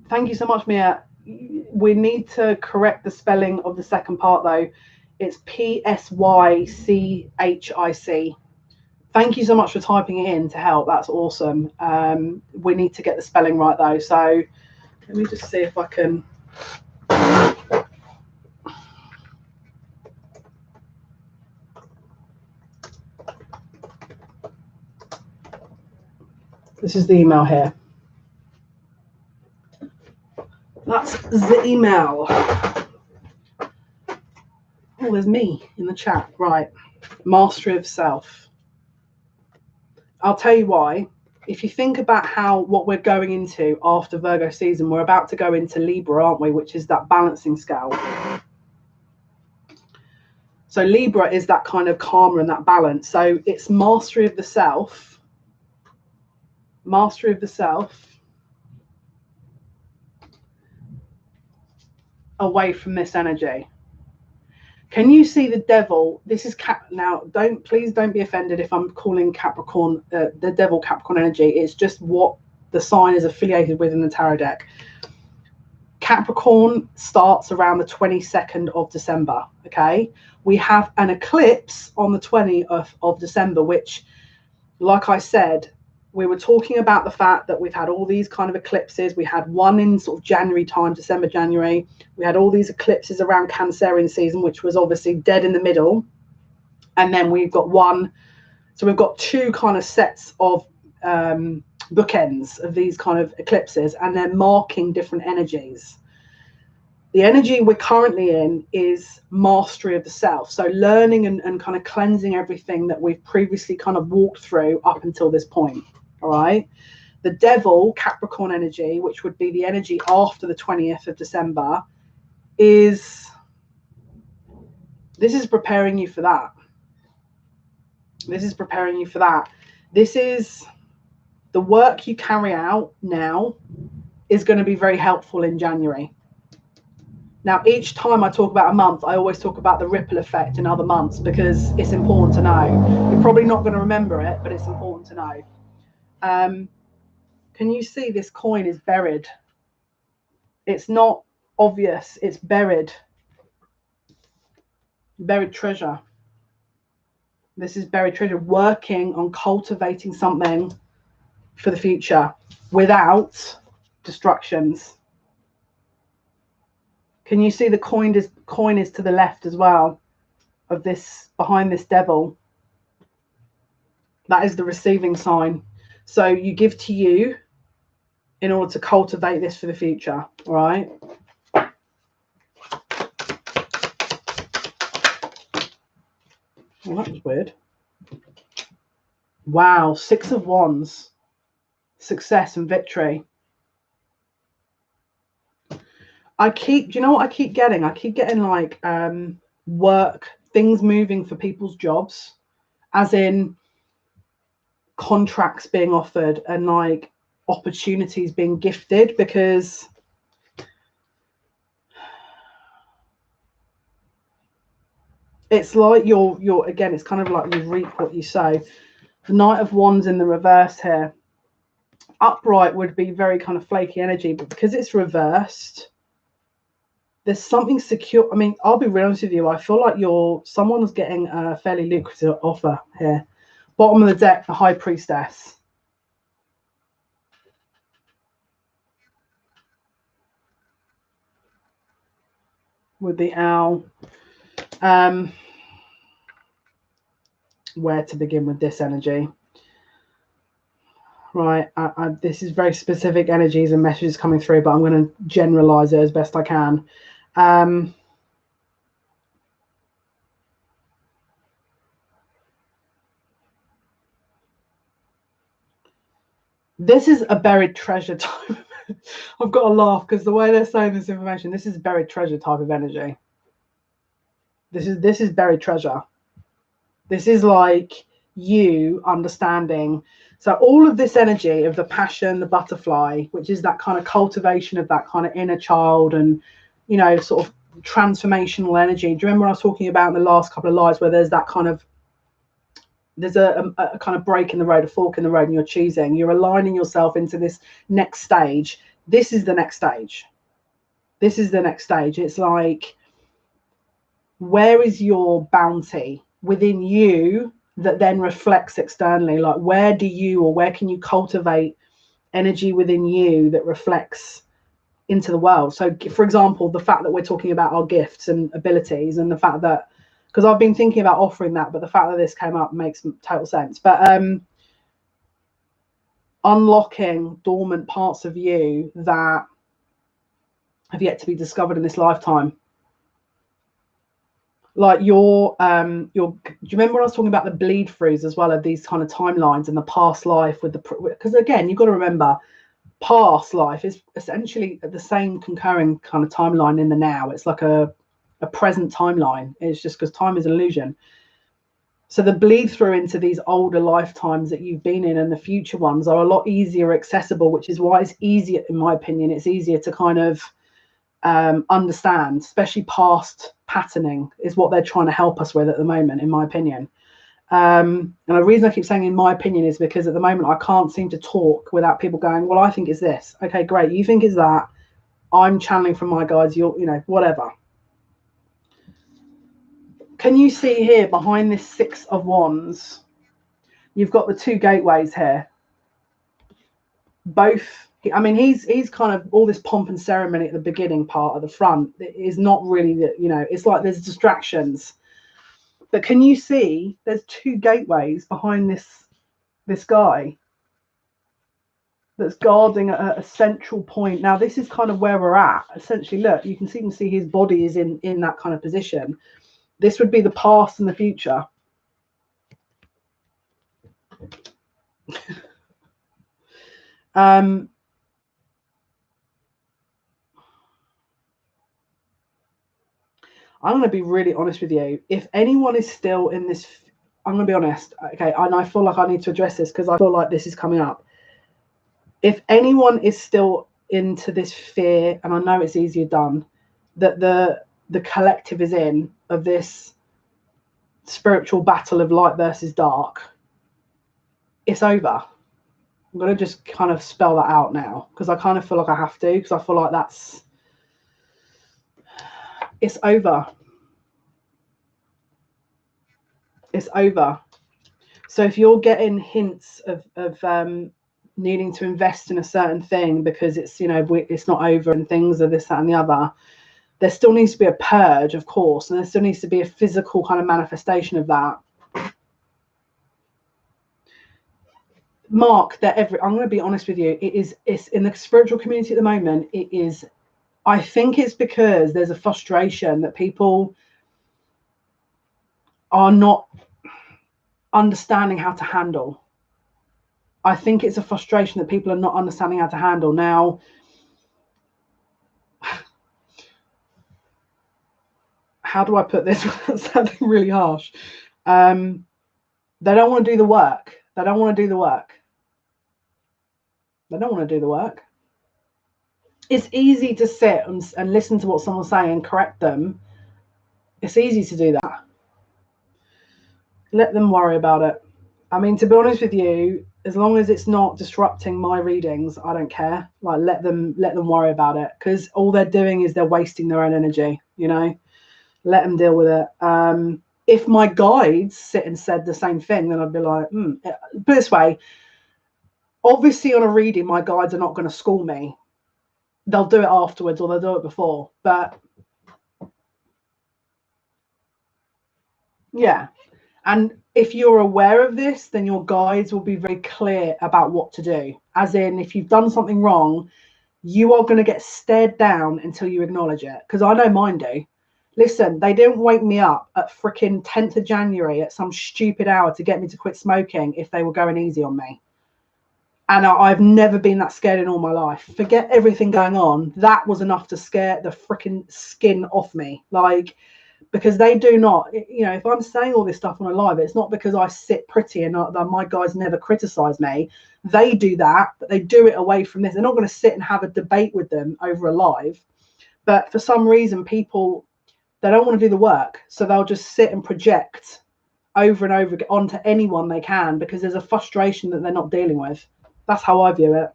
Thank you so much, Mia. We need to correct the spelling of the second part though. It's PSYCHIC. Thank you so much for typing it in to help. That's awesome. We need to get the spelling right though. So let me just see if I can. This is the email here. That's the email. Oh, there's me in the chat. Right. Mastery of self. I'll tell you why. If you think about what we're going into after Virgo season, we're about to go into Libra, aren't we? Which is that balancing scale. So Libra is that kind of karma and that balance. So it's mastery of the self. Mastery of the self. Away from this energy. Can you see the devil? This is now. Please don't be offended if I'm calling Capricorn the devil Capricorn energy. It's just what the sign is affiliated with in the tarot deck. Capricorn starts around the 22nd of December. Okay, we have an eclipse on the 20th of December, which, like I said, we were talking about the fact that we've had all these kind of eclipses. We had one in sort of January time, December, January. We had all these eclipses around Cancerian season, which was obviously dead in the middle. And then we've got one. So we've got two kind of sets of bookends of these kind of eclipses, and they're marking different energies. The energy we're currently in is mastery of the self. So learning and kind of cleansing everything that we've previously kind of walked through up until this point. All right. The devil, Capricorn energy, which would be the energy after the 20th of December, this is preparing you for that. This is preparing you for that. This is the work you carry out now is going to be very helpful in January. Now, each time I talk about a month, I always talk about the ripple effect in other months because it's important to know. You're probably not going to remember it, but it's important to know. Can you see this coin is buried? It's not obvious. It's buried. Buried treasure. This is buried treasure, working on cultivating something for the future without distractions. Can you see the coin is to the left as well of this, behind this devil? That is the receiving sign. So you give to you in order to cultivate this for the future, all right? Well, that was weird. Wow, 6 of Wands. Success and victory. Do you know what I keep getting? I keep getting like work, things moving for people's jobs, as in contracts being offered and like opportunities being gifted, because it's like you're again, it's kind of like you reap what you sow. The Knight of Wands in the reverse here. Upright would be very kind of flaky energy, but because it's reversed, there's something secure. I mean, I'll be real honest with you, I feel like someone's getting a fairly lucrative offer here. Bottom of the deck, the High Priestess. With the owl. Where to begin with this energy? Right, this is very specific energies and messages coming through, but I'm going to generalize it as best I can. This is a buried treasure type. I've got to laugh because the way they're saying this information, this is buried treasure type of energy. This is buried treasure. This is like you understanding. So all of this energy of the passion, the butterfly, which is that kind of cultivation of that kind of inner child and, you know, sort of transformational energy. Do you remember when I was talking about in the last couple of lives where there's that kind of, there's a kind of break in the road, a fork in the road, and you're choosing, you're aligning yourself into this next stage. This is the next stage. This is the next stage. It's like, where is your bounty within you that then reflects externally? Like, where do you, or where can you cultivate energy within you that reflects into the world? So for example, the fact that we're talking about our gifts and abilities, and the fact that, because I've been thinking about offering that, but the fact that this came up makes total sense. But unlocking dormant parts of you that have yet to be discovered in this lifetime. Like do you remember when I was talking about the bleed throughs as well, of these kind of timelines and the past life with the, because again, you've got to remember, past life is essentially the same concurring kind of timeline in the now. It's like a present timeline. It's just because time is an illusion. So the bleed through into these older lifetimes that you've been in and the future ones are a lot easier accessible, which is why it's easier, in my opinion, it's easier to kind of understand, especially past patterning is what they're trying to help us with at the moment, in my opinion. And the reason I keep saying in my opinion is because at the moment I can't seem to talk without people going, well, I think it's this. Okay, great. You think it's that. I'm channeling from my guides. You're, you know, whatever. Can you see here behind this Six of Wands, you've got the two gateways here. Both, I mean, he's kind of all this pomp and ceremony at the beginning part of the front is not really, you know, it's like there's distractions. But can you see there's two gateways behind this guy that's guarding a central point? Now, this is kind of where we're at. Essentially, look, you can see his body is in that kind of position. This would be the past and the future. I'm going to be really honest with you. If anyone is still in this, I'm going to be honest, okay, and I feel like I need to address this because I feel like this is coming up. If anyone is still into this fear, and I know it's easier done, that the collective is in, of this spiritual battle of light versus dark, it's over. I'm going to just kind of spell that out now because I kind of feel like I have to, because I feel like it's over. It's over. So if you're getting hints of needing to invest in a certain thing because it's, you know, it's not over and things are this, that, and the other, there still needs to be a purge, of course, and there still needs to be a physical kind of manifestation of that. Mark, that I'm going to be honest with you, it's in the spiritual community at the moment, it is, I think it's because there's a frustration that people are not understanding how to handle. I think it's a frustration that people are not understanding how to handle. Now, how do I put this without sounding really harsh? They don't want to do the work. They don't want to do the work. They don't want to do the work. It's easy to sit and listen to what someone's saying and correct them. It's easy to do that. Let them worry about it. I mean, to be honest with you, as long as it's not disrupting my readings, I don't care. Like, let them worry about it, because all they're doing is they're wasting their own energy, you know. Let them deal with it. If my guides sit and said the same thing, then I'd be like, Put it this way, obviously on a reading, my guides are not going to school me. They'll do it afterwards, or they'll do it before. But yeah. And if you're aware of this, then your guides will be very clear about what to do. As in, if you've done something wrong, you are going to get stared down until you acknowledge it. Because I know mine do. Listen, they didn't wake me up at freaking 10th of January at some stupid hour to get me to quit smoking if they were going easy on me. And I've never been that scared in all my life. Forget everything going on. That was enough to scare the freaking skin off me. Like, because they do not, you know, if I'm saying all this stuff on a live, it's not because I sit pretty and my guys never criticize me. They do that, but they do it away from this. They're not going to sit and have a debate with them over a live. But for some reason, people, they don't want to do the work. So they'll just sit and project over and over onto anyone they can, because there's a frustration that they're not dealing with. That's how I view it.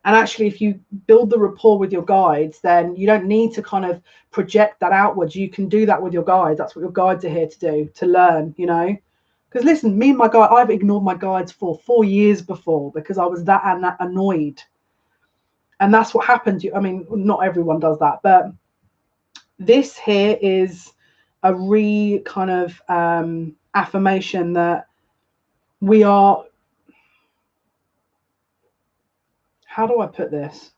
And actually, if you build the rapport with your guides, then you don't need to kind of project that outwards. You can do that with your guides. That's what your guides are here to do, to learn, you know. Because listen, me and my guide, I've ignored my guides for 4 years before because I was that annoyed. And that's what happened. I mean, not everyone does that, but this here is a kind of affirmation that we are. How do I put this?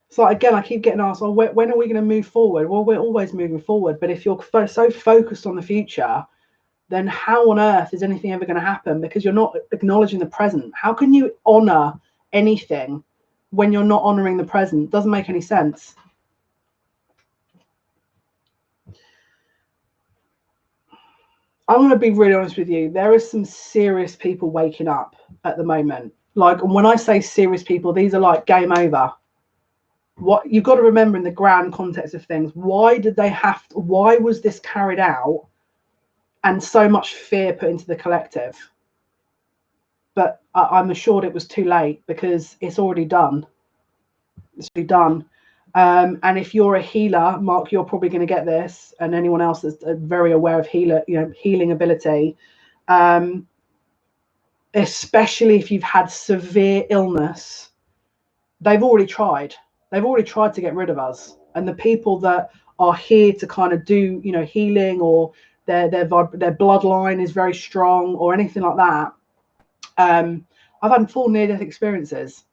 So again, I keep getting asked, oh, when are we going to move forward? Well, we're always moving forward. But if you're so focused on the future, then how on earth is anything ever going to happen? Because you're not acknowledging the present. How can you honor anything when you're not honoring the present? It doesn't make any sense. I'm going to be really honest with you. There are some serious people waking up at the moment. Like, when I say serious people, these are like game over. What you've got to remember in the grand context of things, why was this carried out and so much fear put into the collective? But I'm assured it was too late, because it's already done. It's already done. And if you're a healer, Mark, you're probably going to get this, and anyone else that's very aware of healing ability, especially if you've had severe illness, they've already tried. They've already tried to get rid of us. And the people that are here to kind of do, you know, healing, or their bloodline is very strong or anything like that. I've had 4 near-death experiences.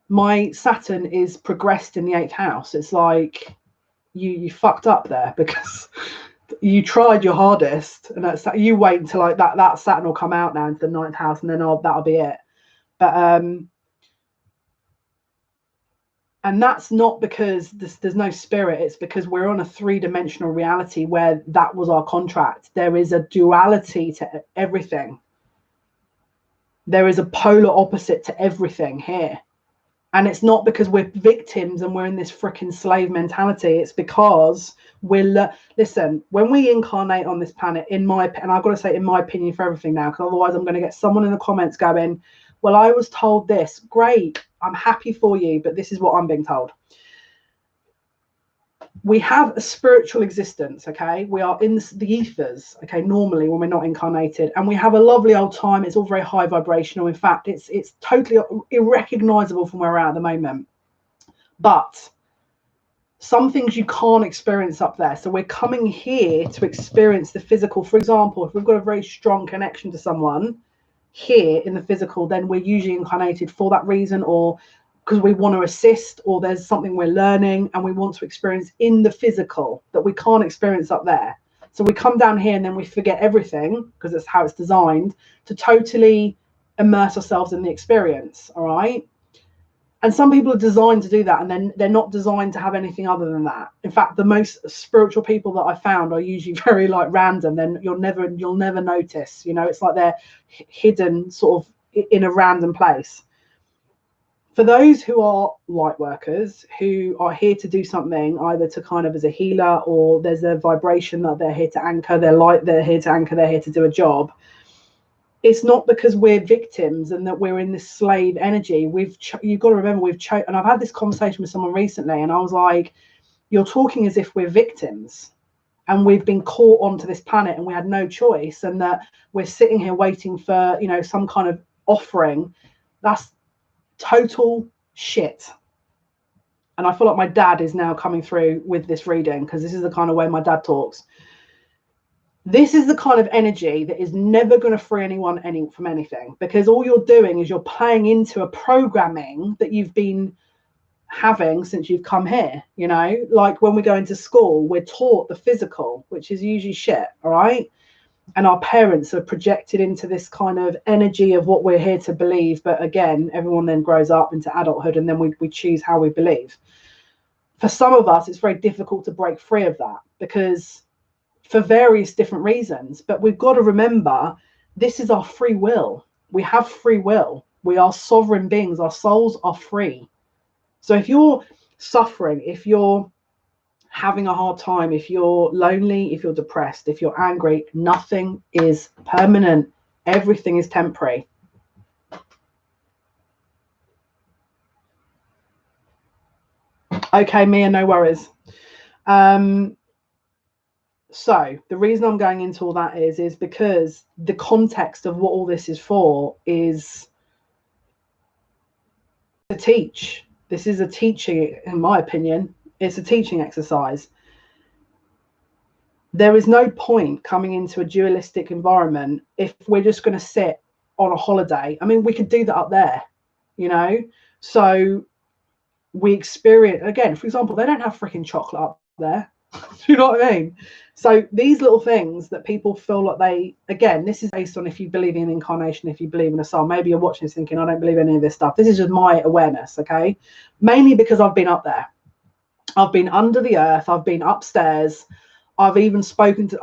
My Saturn is progressed in the 8th house. It's like you fucked up there, because you tried your hardest, and that's, you wait until like that Saturn will come out now into the 9th house, and then that'll be it. But and that's not because there's no spirit. It's because we're on a 3-dimensional reality where that was our contract. There is a duality to everything. There is a polar opposite to everything here. And it's not because we're victims and we're in this freaking slave mentality. It's because listen, when we incarnate on this planet, and I've got to say in my opinion for everything now, because otherwise I'm going to get someone in the comments going, well, I was told this. Great, I'm happy for you, but this is what I'm being told. We have a spiritual existence, okay? We are in the ethers, okay, normally when we're not incarnated, and we have a lovely old time. It's all very high vibrational. In fact, it's totally irrecognizable from where we're at the moment. But some things you can't experience up there. So we're coming here to experience the physical. For example, if we've got a very strong connection to someone here in the physical, then we're usually incarnated for that reason, or because we want to assist, or there's something we're learning and we want to experience in the physical that we can't experience up there. So we come down here and then we forget everything, because that's how it's designed, to totally immerse ourselves in the experience. All right. And some people are designed to do that, and then they're not designed to have anything other than that. In fact, the most spiritual people that I found are usually very like random. Then you'll never notice. You know, it's like they're hidden sort of in a random place. For those who are light workers, who are here to do something, either to kind of as a healer, or there's a vibration that they're here to anchor, they're here to anchor, they're here to do a job. It's not because we're victims and that we're in this slave energy. You've got to remember, and I've had this conversation with someone recently, and I was like, you're talking as if we're victims and we've been caught onto this planet and we had no choice, and that we're sitting here waiting for, you know, some kind of offering. That's total shit. And I feel like my dad is now coming through with this reading, because this is the kind of way my dad talks. This is the kind of energy that is never going to free anyone from anything, because all you're doing is you're playing into a programming that you've been having since you've come here. You know, like when we go into school, we're taught the physical, which is usually shit, all right? And our parents are projected into this kind of energy of what we're here to believe. But again, everyone then grows up into adulthood, and then we choose how we believe. For some of us, it's very difficult to break free of that, because for various different reasons. But we've got to remember, this is our free will. We have free will. We are sovereign beings. Our souls are free. So if you're suffering, if you're having a hard time, if you're lonely, if you're depressed, if you're angry, nothing is permanent. Everything is temporary. Okay, Mia, no worries. So the reason I'm going into all that is because the context of what all this is for is to teach. This is a teaching, in my opinion. It's a teaching exercise. There is no point coming into a dualistic environment if we're just going to sit on a holiday. I mean, we could do that up there, you know? So we experience, again, for example, they don't have freaking chocolate up there. Do you know what I mean? So these little things that people feel like they, again, this is based on if you believe in incarnation, if you believe in a soul. Maybe you're watching this thinking, I don't believe any of this stuff. This is just my awareness, okay? Mainly because I've been up there. I've been under the earth. I've been upstairs. I've even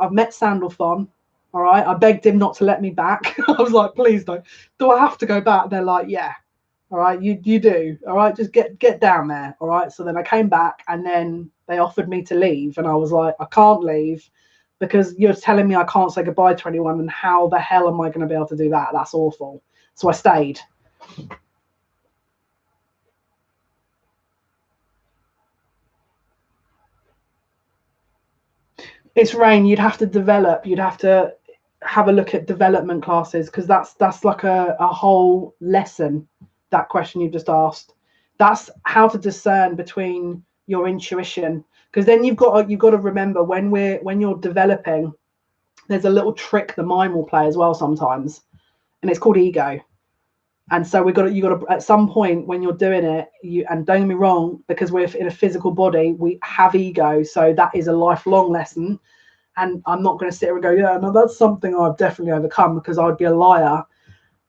I've met Sandalphon. All right. I begged him not to let me back. I was like, please don't. Do I have to go back? They're like, yeah. All right. You do. All right. Just get down there. All right. So then I came back, and then they offered me to leave. And I was like, I can't leave because you're telling me I can't say goodbye to anyone. And how the hell am I going to be able to do that? That's awful. So I stayed. It's Rain. You'd have to develop. You'd have to have a look at development classes, because that's like a whole lesson. That question you just asked. That's how to discern between your intuition, because then you've got to remember when you're developing, there's a little trick the mind will play as well sometimes, and it's called ego. And so you got to at some point when you're doing it, and don't get me wrong, because we're in a physical body, we have ego, so that is a lifelong lesson. And I'm not going to sit here and go, yeah, no, that's something I've definitely overcome, because I'd be a liar.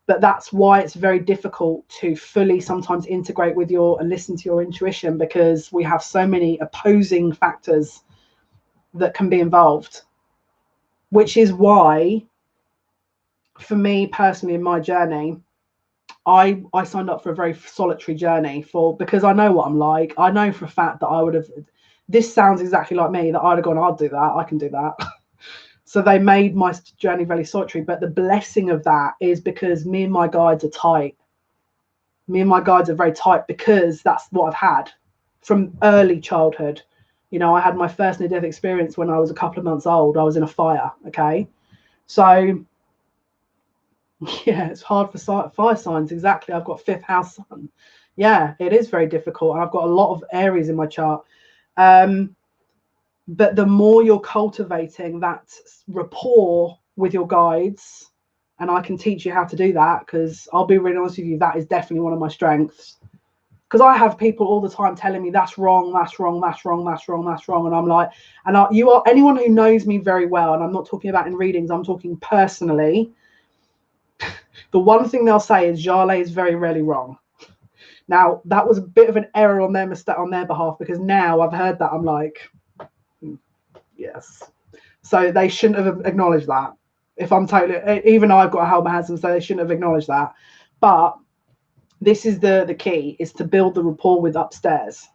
But that's why it's very difficult to fully sometimes integrate with and listen to your intuition, because we have so many opposing factors that can be involved, which is why, for me personally, in my journey, I signed up for a very solitary journey because I know what I'm like. I know for a fact that I would have, this sounds exactly like me, that I'd have gone, I'll do that. I can do that. So they made my journey very solitary. But the blessing of that is because me and my guides are tight. Me and my guides are very tight, because that's what I've had from early childhood. You know, I had my first near-death experience when I was a couple of months old. I was in a fire. Okay. So yeah, it's hard for fire signs. Exactly. I've got 5th house sun. Yeah, it is very difficult. And I've got a lot of Aries in my chart. But the more you're cultivating that rapport with your guides, and I can teach you how to do that, because I'll be really honest with you, that is definitely one of my strengths. Because I have people all the time telling me that's wrong, that's wrong, that's wrong, that's wrong, that's wrong. And I'm like, you are anyone who knows me very well, and I'm not talking about in readings, I'm talking personally. The one thing they'll say is Jale is very rarely wrong. Now, that was a bit of an error on their mistake on their behalf, because now I've heard that, I'm like, yes. So they shouldn't have acknowledged that. If I'm totally, even I've got to hold my hands and say they shouldn't have acknowledged that. But this is the key, is to build the rapport with upstairs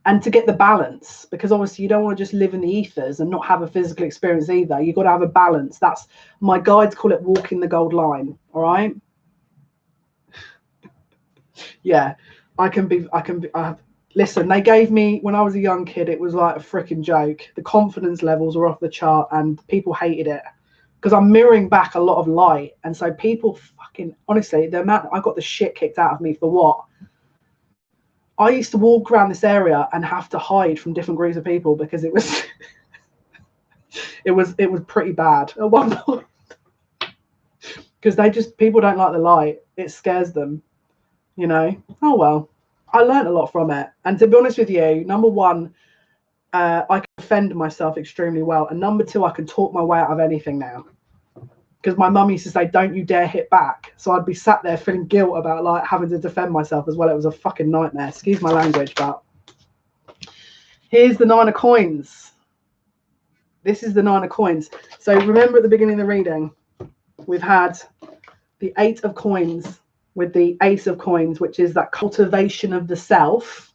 and to get the balance, because obviously you don't want to just live in the ethers and not have a physical experience either. You've got to have a balance. That's, my guides call it walking the gold line. All right. Yeah, listen, they gave me, when I was a young kid, it was like a freaking joke. The confidence levels were off the chart and people hated it because I'm mirroring back a lot of light. And so people fucking, honestly, the amount I got the shit kicked out of me for what? I used to walk around this area and have to hide from different groups of people because it was it was pretty bad at one point. Because people don't like the light. It scares them, you know. Oh well. I learned a lot from it. And to be honest with you, number one, I can defend myself extremely well. And number two, I can talk my way out of anything now. Because my mum used to say, don't you dare hit back. So I'd be sat there feeling guilt about like having to defend myself as well. It was a fucking nightmare. Excuse my language, but here's the 9 of coins. This is the 9 of coins. So remember at the beginning of the reading, we've had the 8 of coins with the Ace of coins, which is that cultivation of the self,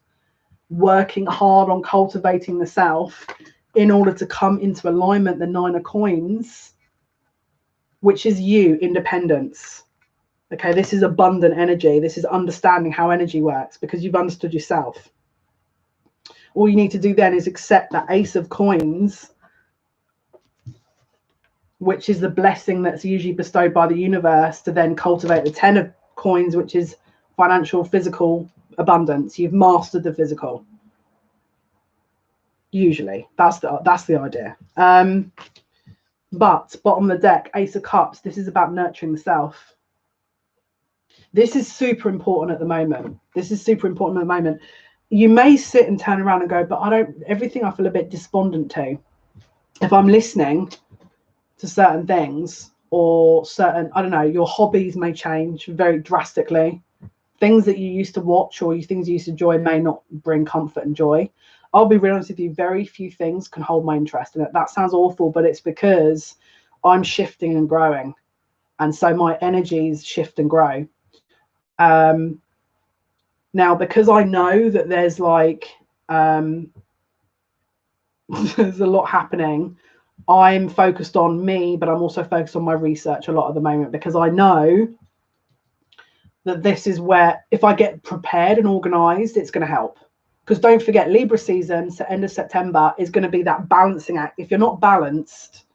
working hard on cultivating the self in order to come into alignment. The 9 of coins, which is you, independence. Okay, this is abundant energy. This is understanding how energy works because you've understood yourself. All you need to do then is accept that Ace of coins, which is the blessing that's usually bestowed by the universe, to then cultivate the 10 of coins, which is financial, physical abundance. You've mastered the physical. Usually, that's the idea. But bottom of the deck, Ace of Cups. This is about nurturing the self. This is super important at the moment. You may sit and turn around and go, but everything I feel a bit despondent to. If I'm listening to certain things or certain, I don't know, your hobbies may change very drastically. Things that you used to watch or things you used to enjoy may not bring comfort and joy. I'll be real honest with you, very few things can hold my interest in it. That sounds awful, but it's because I'm shifting and growing. And so my energies shift and grow. Now, because I know that there's like, there's a lot happening, I'm focused on me, but I'm also focused on my research a lot at the moment because I know that this is where, if I get prepared and organized, it's going to help. Because don't forget, Libra season, so end of September, is going to be that balancing act. If you're not balanced,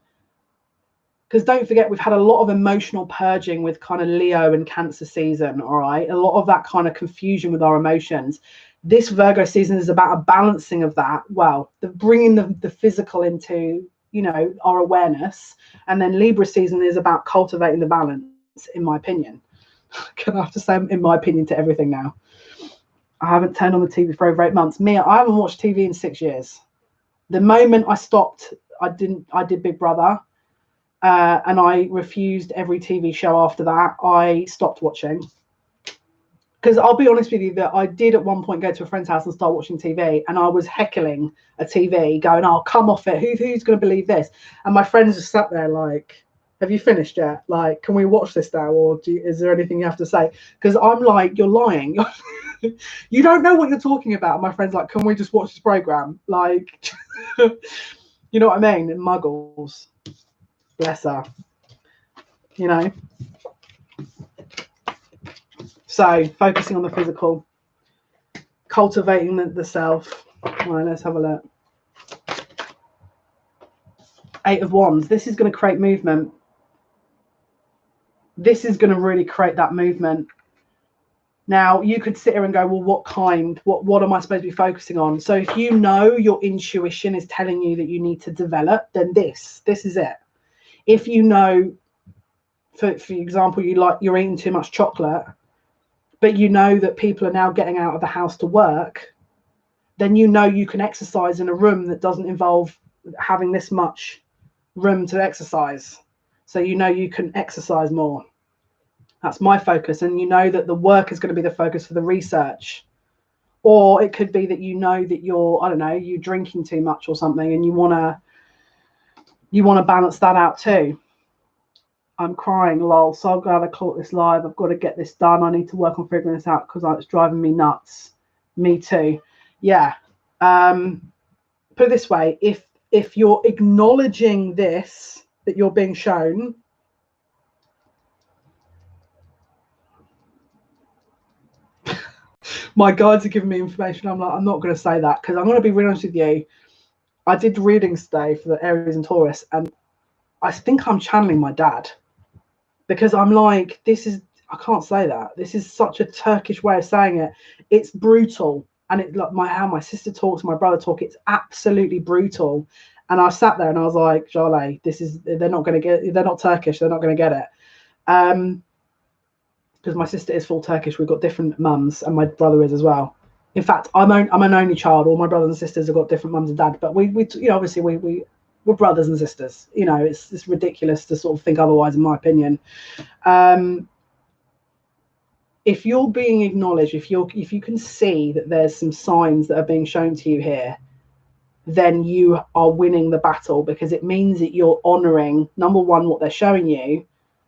because don't forget, we've had a lot of emotional purging with kind of Leo and Cancer season, all right? A lot of that kind of confusion with our emotions. This Virgo season is about a balancing of that. Well, bringing the physical into, you know, our awareness. And then Libra season is about cultivating the balance, in my opinion. Can I have to say in my opinion to everything now? I haven't turned on the TV for over 8 months. I haven't watched TV in 6 years. The moment I stopped, I did Big Brother, and I refused every TV show after that. I stopped watching. Because I'll be honest with you, that I did at one point go to a friend's house and start watching TV, and I was heckling a TV, going, "Oh, come off it! Who's going to believe this?" And my friends just sat there like, "Have you finished yet? Like, can we watch this now, or is there anything you have to say?" Because I'm like, "You're lying. You don't know what you're talking about." And my friend's like, "Can we just watch this program?" Like, you know what I mean? Muggles, bless her. You know. So focusing on the physical, cultivating the self. All right, let's have a look. 8 of Wands. This is going to create movement. This is going to really create that movement. Now, you could sit here and go, well, what am I supposed to be focusing on? So if you know your intuition is telling you that you need to develop, then this is it. If you know, for example, you're eating too much chocolate, but you know that people are now getting out of the house to work, then you know you can exercise in a room that doesn't involve having this much room to exercise. So you know you can exercise more. That's my focus. And you know that the work is going to be the focus for the research. Or it could be that you know that you're drinking too much or something, and you want to balance that out too. I'm crying, lol. So glad I caught this live. I've got to get this done. I need to work on figuring this out because it's driving me nuts. Me too. Yeah. Put it this way, if you're acknowledging this, that you're being shown, my guides are giving me information. I'm like, I'm not going to say that because I'm going to be really honest with you. I did readings today for the Aries and Taurus, and I think I'm channeling my dad because I'm like, I can't say that. This is such a Turkish way of saying it. It's brutal. And it's like how my sister talks, my brother talk, it's absolutely brutal. And I sat there and I was like, Jale, they're not Turkish, they're not going to get it. Because my sister is full Turkish. We've got different mums, and my brother is as well. In fact, I'm an only child. All my brothers and sisters have got different mums and dads, but we obviously we're brothers and sisters. It's ridiculous to sort of think otherwise, in my opinion. If you're being acknowledged, if you can see that there's some signs that are being shown to you here, then you are winning the battle, because it means that you're honoring, number one, what they're showing you.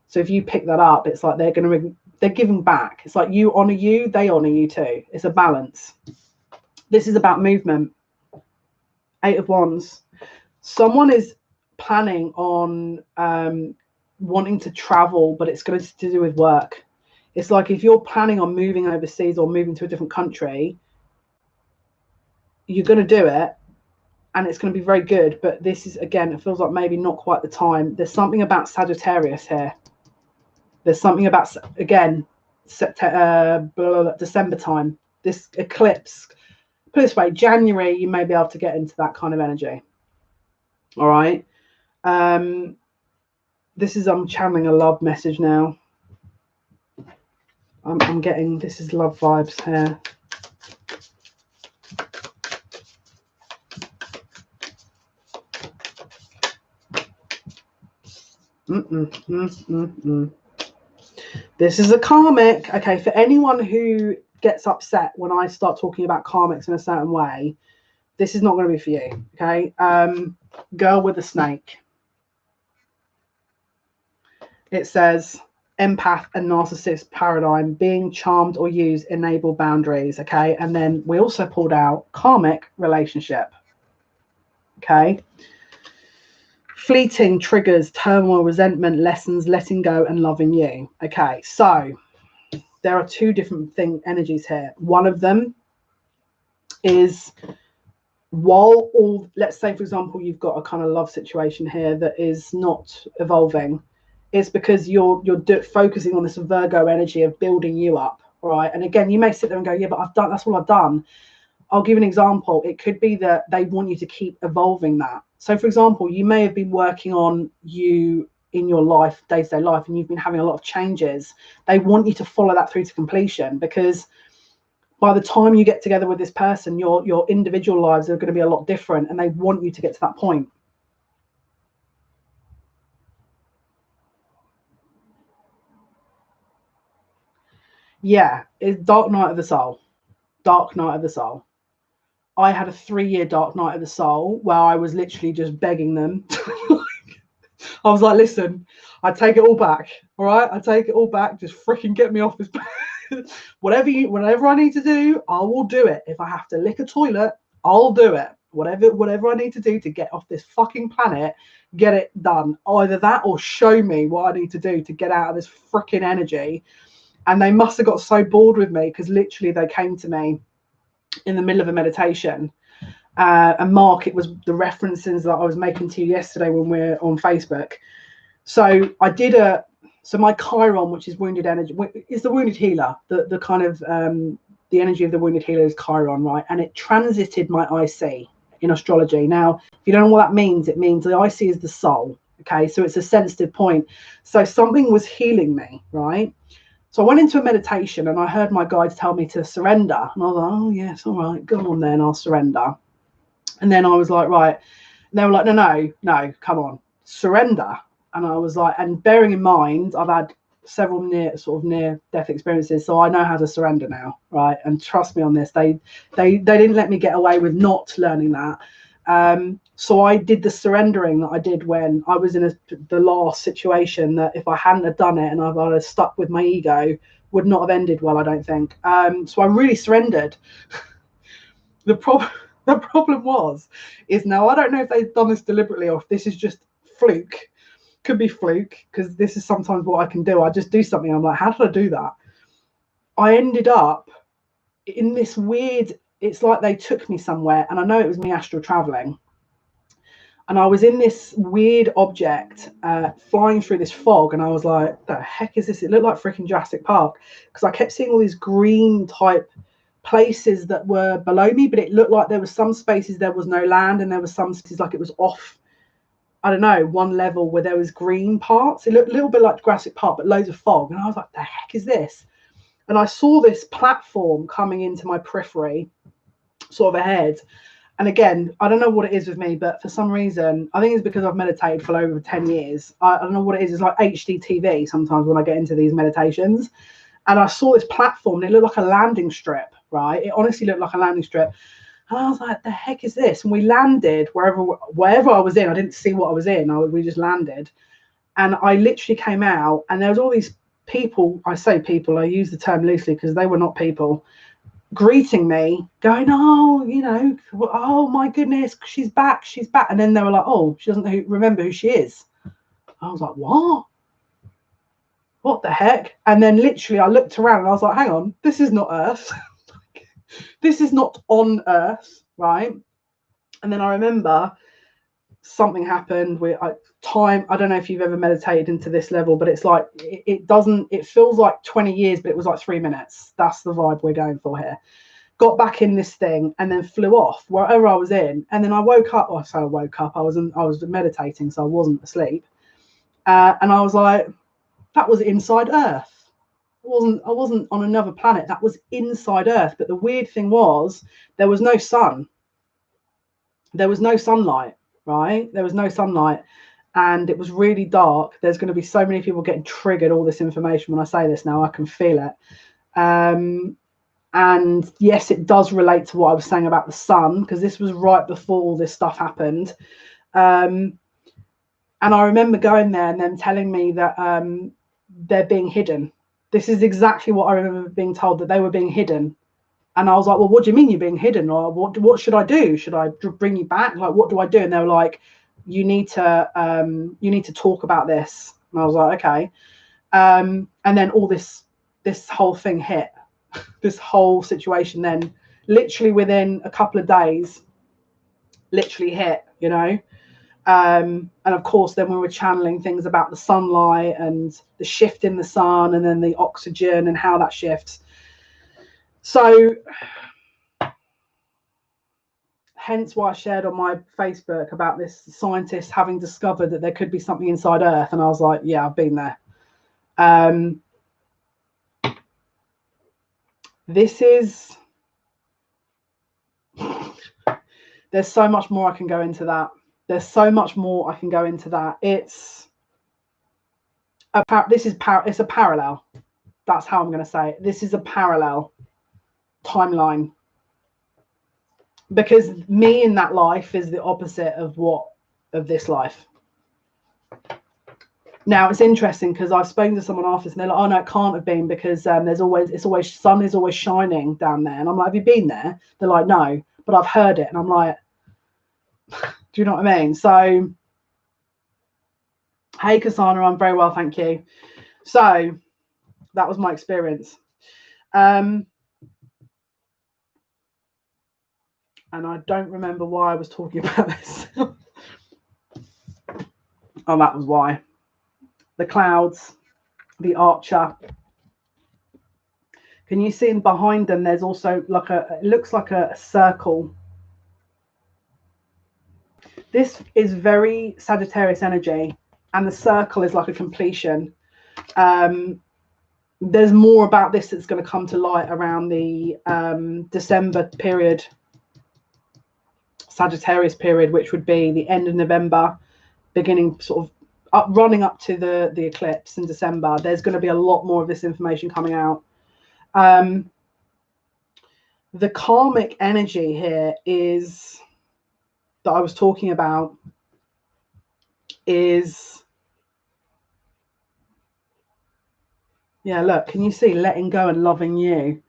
So if you pick that up, it's like they're giving back. It's like you honor you, they honor you too. It's a balance. This is about movement. 8 of Wands. Someone is planning on wanting to travel, but it's going to do with work. It's like if you're planning on moving overseas or moving to a different country, you're going to do it and it's going to be very good. But this is, again, it feels like maybe not quite the time. There's something about Sagittarius here. There's something about, again, December time, this eclipse. Put it this way, January, you may be able to get into that kind of energy. All right. I'm channeling a love message now. I'm getting, this is love vibes here. This is a karmic. Okay, for anyone who gets upset when I start talking about karmics in a certain way, this is not going to be for you. Okay. Girl with a snake. It says, empath and narcissist paradigm, being charmed or used, enable boundaries. Okay. And then we also pulled out karmic relationship. Okay. Fleeting triggers, turmoil, resentment, lessons, letting go, and loving you. Okay. So there are two different energies here. One of them is, while let's say, for example, you've got a kind of love situation here that is not evolving, it's because you're focusing on this Virgo energy of building you up, right? And again, you may sit there and go, yeah, but that's all I've done. I'll give an example. It could be that they want you to keep evolving that. So, for example, you may have been working on you in your life, day-to-day life, and you've been having a lot of changes. They want you to follow that through to completion, because by the time you get together with this person, your individual lives are going to be a lot different, and they want you to get to that point. Yeah, it's dark night of the soul. Dark night of the soul. I had a 3-year dark night of the soul where I was literally just begging them. I was like, listen, I take it all back. All right, I take it all back. Just freaking get me off this. whatever I need to do, I will do it. If I have to lick a toilet, I'll do it. Whatever I need to do to get off this fucking planet, get it done. Either that or show me what I need to do to get out of this freaking energy. And they must have got so bored with me, because literally they came to me in the middle of a meditation. And Mark, it was the references that I was making to you yesterday when we're on Facebook. So I did so my Chiron, which is wounded energy, is the wounded healer. The kind of the energy of the wounded healer is Chiron, right? And it transited my IC in astrology. Now, if you don't know what that means, it means the IC is the soul. Okay, so it's a sensitive point. So something was healing me, right? So I went into a meditation and I heard my guides tell me to surrender. And I was like, oh, yes, all right, go on then, I'll surrender. And then I was like, right. And they were like, no, come on, surrender. And I was like, and bearing in mind, I've had several near-death experiences, so I know how to surrender now, right? And trust me on this, they didn't let me get away with not learning that. So I did the surrendering that I did when I was in the last situation, that if I hadn't have done it and I'd have stuck with my ego, would not have ended well, I don't think. So I really surrendered. The problem is now I don't know if they've done this deliberately or if this is just fluke. Could be fluke, because this is sometimes what I can do. I just do something, I'm like, how did I do that? I ended up in this weird, it's like they took me somewhere, and I know it was me astral traveling, and I was in this weird object flying through this fog, and I was like, the heck is this? It looked like freaking Jurassic Park, because I kept seeing all these green type places that were below me, but it looked like there was some spaces there was no land, and there was some spaces like it was off, I don't know, one level where there was green parts. It looked a little bit like Jurassic Park, but loads of fog. And I was like, the heck is this? And I saw this platform coming into my periphery, sort of ahead. And again, I don't know what it is with me, but for some reason, I think it's because I've meditated for over 10 years. I don't know what it is. It's like HD TV sometimes when I get into these meditations. And I saw this platform, and it looked like a landing strip, right? It honestly looked like a landing strip. And I was like, the heck is this? And we landed wherever I was in. I didn't see what I was in. We just landed. And I literally came out, and there was all these people. I say people, I use the term loosely because they were not people, greeting me, going, oh, you know, oh my goodness, she's back. And then they were like, oh, she doesn't remember who she is. I was like, what the heck? And then literally I looked around and I was like, hang on, this is not Earth. This is not on Earth, right? And then I remember something happened with time. I don't know if you've ever meditated into this level, but it's like it feels like 20 years, but it was like 3 minutes. That's the vibe we're going for here. Got back in this thing and then flew off wherever I was in. And then I woke up. I woke up. I was meditating, so I wasn't asleep. And I was like, that was inside Earth. I wasn't on another planet. That was inside Earth. But the weird thing was, there was no sun. There was no sunlight, right? There was no sunlight, and it was really dark. There's going to be so many people getting triggered, all this information when I say this now. I can feel it. And yes, it does relate to what I was saying about the sun, because this was right before all this stuff happened. And I remember going there and them telling me that they're being hidden. This is exactly what I remember being told, that they were being hidden. And I was like, well, what do you mean you're being hidden? Or what should I do? Should I bring you back? Like, what do I do? And they were like, you need to talk about this. And I was like, okay. And then all this whole thing hit, this whole situation then literally within a couple of days, literally hit, you know. And of course, then we were channeling things about the sunlight and the shift in the sun, and then the oxygen and how that shifts. So hence why I shared on my Facebook about this scientist having discovered that there could be something inside Earth. And I was like, yeah, I've been there. There's so much more I can go into that. It's it's a parallel. That's how I'm going to say it. This is a parallel timeline, because me in that life is the opposite of this life. Now it's interesting, because I've spoken to someone after this, and they're like, oh no, it can't have been, because sun is always shining down there. And I'm like, have you been there? They're like, no, but I've heard it. And I'm like, do you know what I mean? So, hey, Cassandra, I'm very well, thank you. So that was my experience. And I don't remember why I was talking about this. Oh, that was why. The clouds, the archer. Can you see behind them? There's also like it looks like a circle. This is very Sagittarius energy, and the circle is like a completion. There's more about this that's going to come to light around the December period, Sagittarius period, which would be the end of November, beginning sort of running up to the eclipse in December. There's going to be a lot more of this information coming out. The karmic energy here is that I was talking about is, yeah, look, can you see letting go and loving you?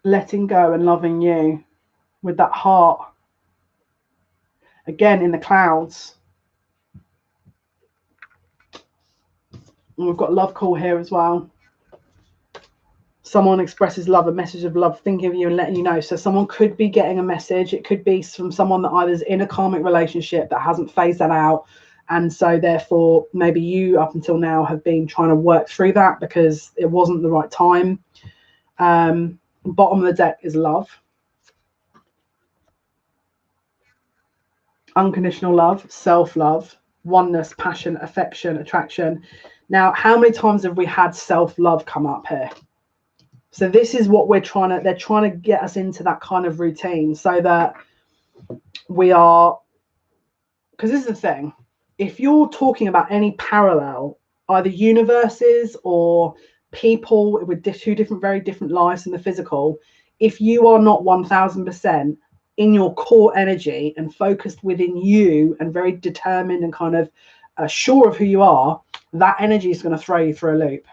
Letting go and loving you with that heart. Again, in the clouds. And we've got love call here as well. Someone expresses love, a message of love, thinking of you and letting you know. So someone could be getting a message. It could be from someone that either is in a karmic relationship that hasn't phased that out. And so therefore, maybe you up until now have been trying to work through that because it wasn't the right time. Bottom of the deck is love. Unconditional love, self-love, oneness, passion, affection, attraction. Now, how many times have we had self-love come up here? So this is what they're trying to get us into that kind of routine so that we are, because this is the thing, if you're talking about any parallel, either universes or people with very different lives in the physical, if you are not 1000% in your core energy and focused within you and very determined and kind of sure of who you are, that energy is going to throw you through a loop.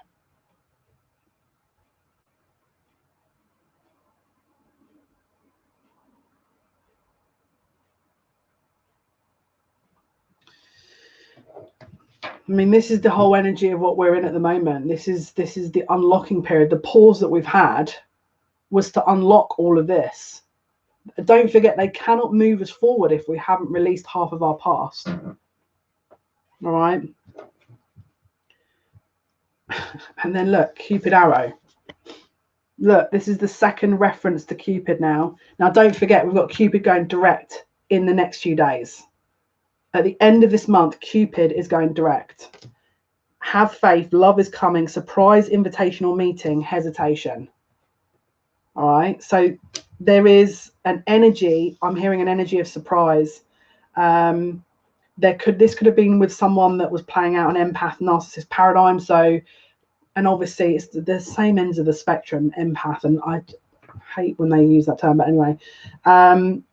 I mean, this is the whole energy of what we're in at the moment. This is the unlocking period. The pause that we've had was to unlock all of this. Don't forget, they cannot move us forward if we haven't released half of our past. All right. And then look, Cupid arrow. Look, this is the second reference to Cupid now. Now, don't forget, we've got Cupid going direct in the next few days. At the end of this month, Cupid is going direct. Have faith, love is coming, surprise, invitational meeting, hesitation. All right. So there is an energy. I'm hearing an energy of surprise. This could have been with someone that was playing out an empath narcissist paradigm. So, and obviously it's the same ends of the spectrum, empath, and I hate when they use that term, but anyway, empath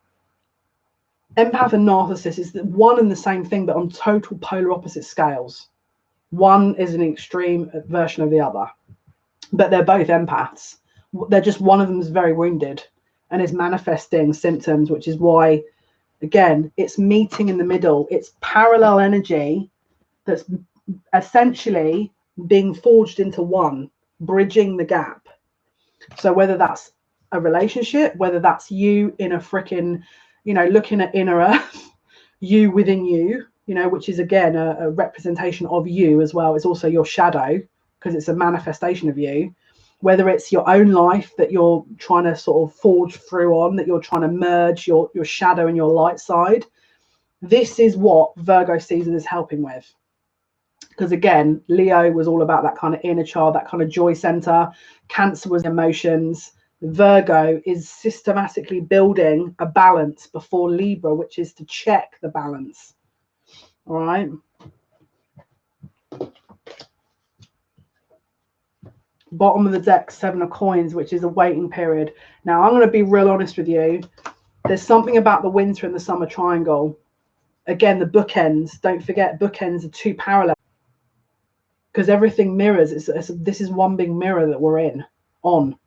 and narcissist is one and the same thing, but on total polar opposite scales. One is an extreme version of the other, but they're both empaths. They're just, one of them is very wounded and is manifesting symptoms, which is why, again, it's meeting in the middle. It's parallel energy that's essentially being forged into one, bridging the gap. So whether that's a relationship, whether that's you in a freaking, looking at inner earth, you within you, which is again a representation of you as well. It's also your shadow because it's a manifestation of you. Whether it's your own life that you're trying to sort of forge through on, that you're trying to merge your shadow and your light side. This is what Virgo season is helping with. Because again, Leo was all about that kind of inner child, that kind of joy center. Cancer was emotions. Virgo is systematically building a balance before Libra, which is to check the balance. All right. Bottom of the deck, 7 of coins, which is a waiting period. Now, I'm going to be real honest with you. There's something about the winter and the summer triangle. Again, the bookends. Don't forget, bookends are two parallel. Because everything mirrors. This is one big mirror that we're on.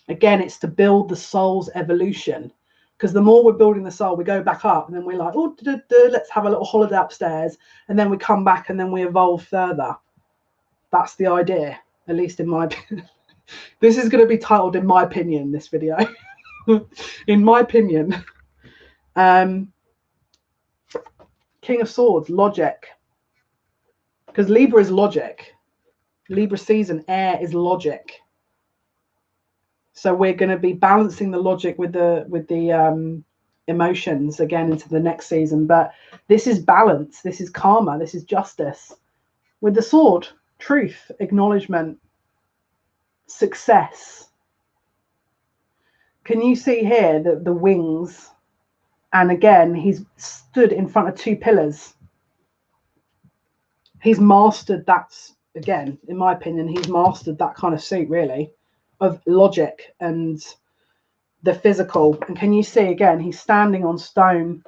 Again, it's to build the soul's evolution. Because the more we're building the soul, we go back up and then we're like, oh, let's have a little holiday upstairs. And then we come back and then we evolve further. That's the idea, at least in my opinion. This is going to be titled, in my opinion, this video. In my opinion. King of Swords, logic. Because Libra is logic. Libra season, air is logic. So we're going to be balancing the logic with the emotions again into the next season. But this is balance. This is karma. This is justice. With the sword, truth, acknowledgement, success. Can you see here the wings? And again, he's stood in front of 2 pillars. He's mastered that, again, in my opinion, he's mastered that kind of suit, really, of logic and the physical. And can you see again, he's standing on stone.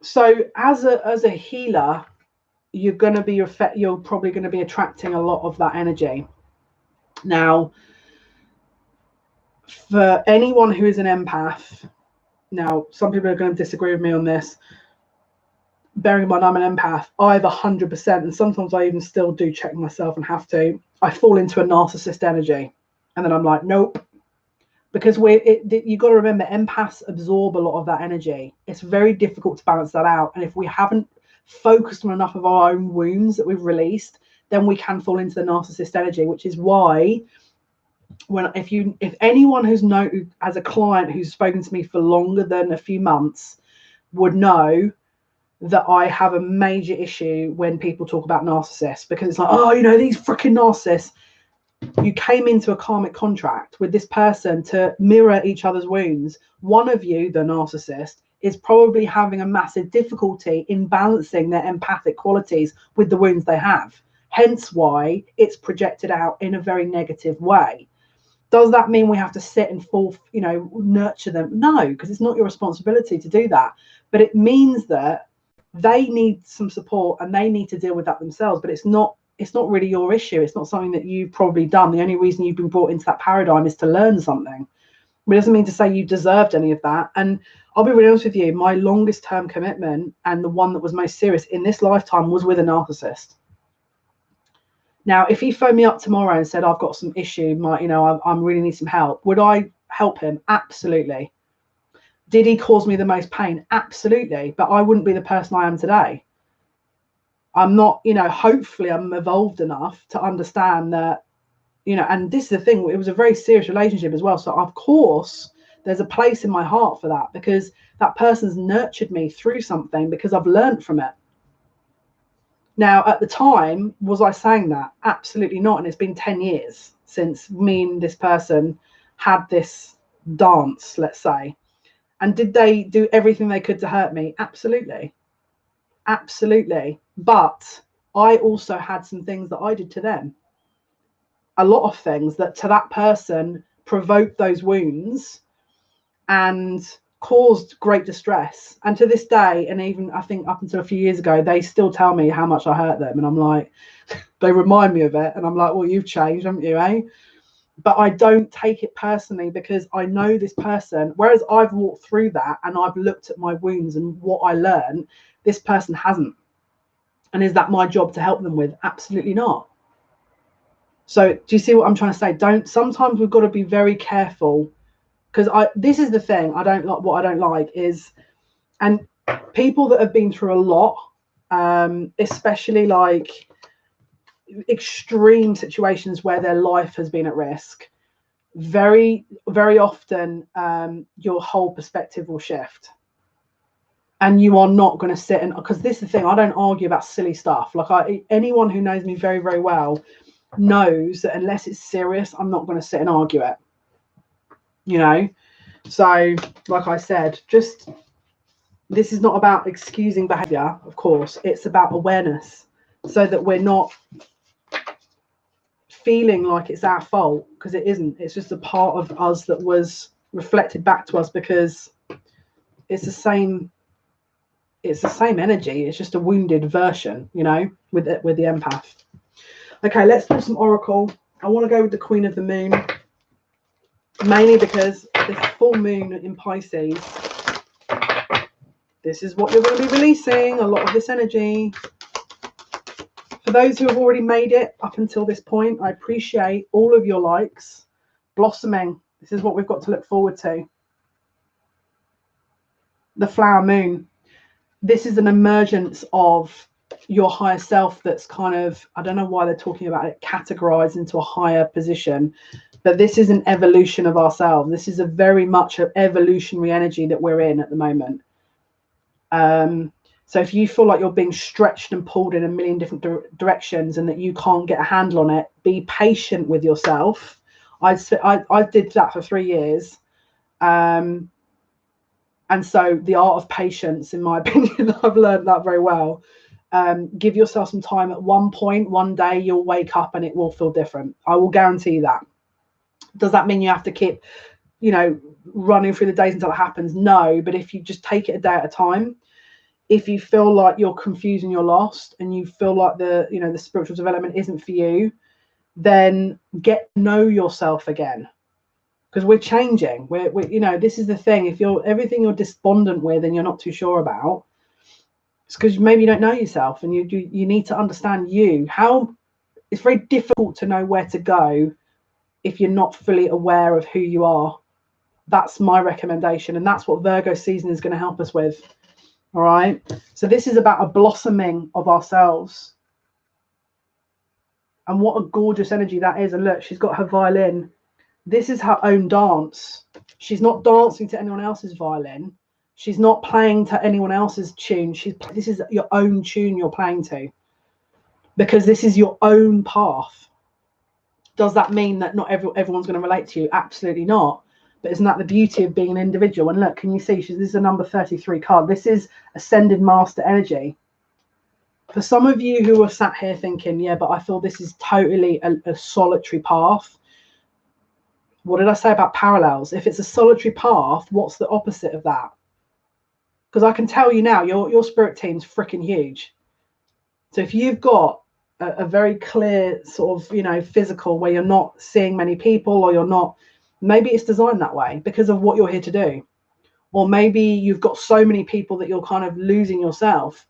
So as a healer, you're probably going to be attracting a lot of that energy. Now, for anyone who is an empath, now some people are going to disagree with me on this. Bearing in mind I'm an empath, I've 100%, and sometimes I even still do check myself and have to. I fall into a narcissist energy, and then I'm like, nope. Because you got to remember, empaths absorb a lot of that energy. It's very difficult to balance that out. And if we haven't focused on enough of our own wounds that we've released, then we can fall into the narcissist energy, which is why if anyone as a client who's spoken to me for longer than a few months would know that I have a major issue when people talk about narcissists, because it's like, oh, these freaking narcissists. You came into a karmic contract with this person to mirror each other's wounds. One of you, the narcissist, is probably having a massive difficulty in balancing their empathic qualities with the wounds they have. Hence why it's projected out in a very negative way. Does that mean we have to sit and nurture them? No, because it's not your responsibility to do that. But it means that they need some support and they need to deal with that themselves. But it's not really your issue. It's not something that you've probably done. The only reason you've been brought into that paradigm is to learn something. But it doesn't mean to say you deserved any of that. And I'll be really honest with you, my longest term commitment and the one that was most serious in this lifetime was with a narcissist. Now, if he phoned me up tomorrow and said, I've got some issue, I really need some help, would I help him? Absolutely. Did he cause me the most pain? Absolutely. But I wouldn't be the person I am today. I'm not, hopefully I'm evolved enough to understand that, and this is the thing, it was a very serious relationship as well. So of course there's a place in my heart for that, because that person's nurtured me through something, because I've learned from it. Now, at the time, was I saying that? Absolutely not. And it's been 10 years since me and this person had this dance, let's say. And did they do everything they could to hurt me? Absolutely. Absolutely. But I also had some things that I did to them. A lot of things that to that person provoked those wounds and caused great distress. And to this day, and even I think up until a few years ago, they still tell me how much I hurt them. And I'm like, they remind me of it. And I'm like, well, you've changed, haven't you, eh? But I don't take it personally, because I know this person, whereas I've walked through that and I've looked at my wounds and what I learned, this person hasn't. And is that my job to help them with? Absolutely not. So do you see what I'm trying to say? Sometimes we've got to be very careful, because this is the thing I don't like. What I don't like is, and people that have been through a lot, especially like extreme situations where their life has been at risk, very, very often your whole perspective will shift. And you are not going to sit and, because this is the thing, I don't argue about silly stuff. Like anyone who knows me very, very well knows that unless it's serious, I'm not going to sit and argue it. So like I said, this is not about excusing behavior, of course. It's about awareness, so that we're not feeling like it's our fault, because it isn't. It's just a part of us that was reflected back to us, because it's the same energy. It's just a wounded version, with the empath. Okay, let's do some oracle. I want to go with the Queen of the Moon, mainly because this full moon in Pisces, this is what you're going to be releasing, a lot of this energy. For those who have already made it up until this point, I appreciate all of your likes. Blossoming, this is what we've got to look forward to. The flower moon, this is an emergence of your higher self that's kind of, I don't know why they're talking about it, categorized into a higher position, but this is an evolution of ourselves. This is a very much an evolutionary energy that we're in at the moment. So if you feel like you're being stretched and pulled in a million different directions and that you can't get a handle on it, be patient with yourself. I did that for 3 years. And so the art of patience, in my opinion, I've learned that very well. Give yourself some time. At one point, one day, you'll wake up and it will feel different. I will guarantee that. Does that mean you have to keep, you know, running through the days until it happens? No, but if you just take it a day at a time, if you feel like you're confused and you're lost and you feel like the, you know, the spiritual development isn't for you, then get to know yourself again, because we're changing. We're, you know, this is the thing. If you're everything you're despondent with and you're not too sure about, it's because maybe you don't know yourself, and you need to understand you. How it's very difficult to know where to go if you're not fully aware of who you are. That's my recommendation, and that's what Virgo season is going to help us with. All right, so this is about a blossoming of ourselves, and what a gorgeous energy that is. And look, she's got her violin. This is her own dance. She's not dancing to anyone else's violin. She's not playing to anyone else's tune. This is your own tune you're playing to, because this is your own path. Does that mean that not everyone's going to relate to you? Absolutely not. But isn't that the beauty of being an individual? And look, can you see this is a number 33 card. This is ascended master energy. For some of you who are sat here thinking, yeah, but I feel this is totally a solitary path. What did I say about parallels? If it's a solitary path, what's the opposite of that? Because I can tell you now, your spirit team's freaking huge. So if you've got a very clear sort of, you know, physical where you're not seeing many people, or you're not, maybe it's designed that way because of what you're here to do. Or maybe you've got so many people that you're kind of losing yourself.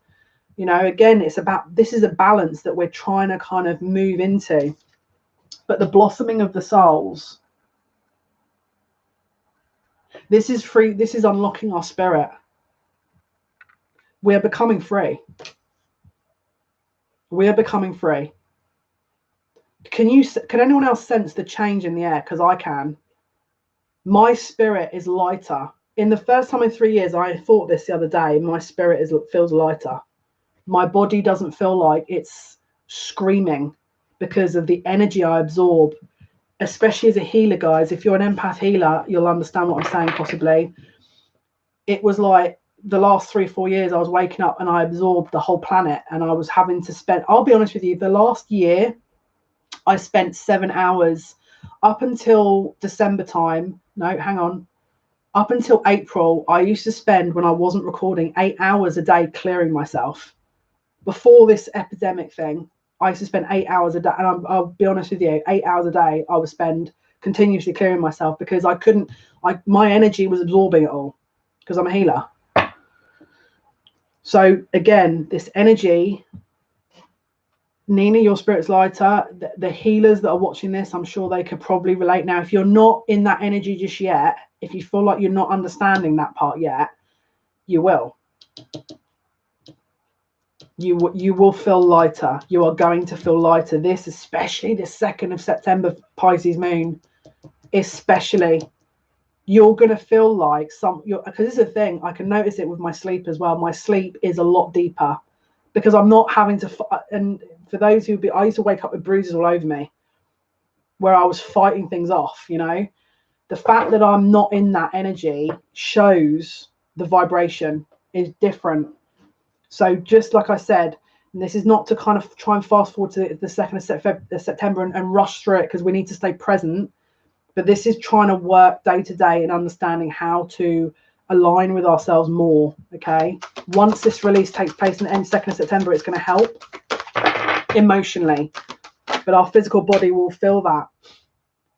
You know, again, it's about, this is a balance that we're trying to kind of move into. But the blossoming of the souls, this is free. This is unlocking our spirit. We are becoming free. We are becoming free. Can anyone else sense the change in the air? Because I can. My spirit is lighter. In the first time in 3 years, I thought this the other day, my spirit feels lighter. My body doesn't feel like it's screaming because of the energy I absorb, especially as a healer, guys. If you're an empath healer, you'll understand what I'm saying, possibly. It was like the last 3 or 4 years, I was waking up and I absorbed the whole planet, and I was having to spend, I'll be honest with you, the last year, I spent 7 hours up until December time. No, hang on. Up until April, I used to spend, when I wasn't recording, 8 hours a day clearing myself. Before this epidemic thing, I used to spend 8 hours a day. And I'll be honest with you, 8 hours a day I would spend continuously clearing myself, because I couldn't, my energy was absorbing it all, because I'm a healer. So again, this energy, Nina, your spirit's lighter. The healers that are watching this, I'm sure they could probably relate. Now, if you're not in that energy just yet, if you feel like you're not understanding that part yet, you will. You will feel lighter. You are going to feel lighter. This, especially the 2nd of September, Pisces moon, especially, you're going to feel like because this is a thing, I can notice it with my sleep as well. My sleep is a lot deeper, because I'm not having to, and for those I used to wake up with bruises all over me where I was fighting things off, you know. The fact that I'm not in that energy shows the vibration is different. So just like I said, and this is not to kind of try and fast forward to the 2nd of September and rush through it, because we need to stay present. But this is trying to work day to day and understanding how to align with ourselves more. Okay. Once this release takes place and ends 2nd of September, it's going to help emotionally, but our physical body will feel that.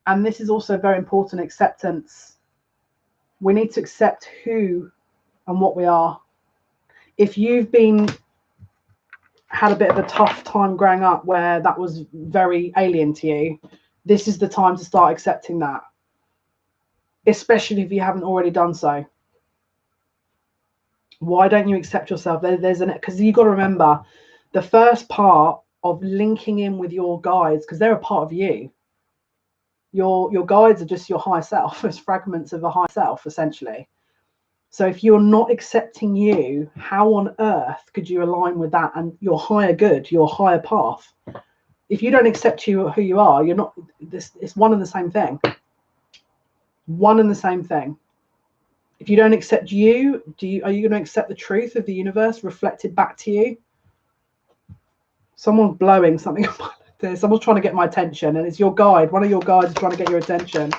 And this is also very important, acceptance. We need to accept who and what we are. If you've had a bit of a tough time growing up where that was very alien to you, this is the time to start accepting that, especially if you haven't already done so. Why don't you accept yourself? Because you've got to remember, the first part of linking in with your guides, because they're a part of you. Your guides are just your higher self, as fragments of a higher self, essentially. So if you're not accepting you, how on earth could you align with that and your higher good, your higher path? If you don't accept who you are, you're not. It's one and the same thing. One and the same thing. If you don't accept you, are you going to accept the truth of the universe reflected back to you? Someone's blowing something. Someone's trying to get my attention, and it's your guide. One of your guides is trying to get your attention.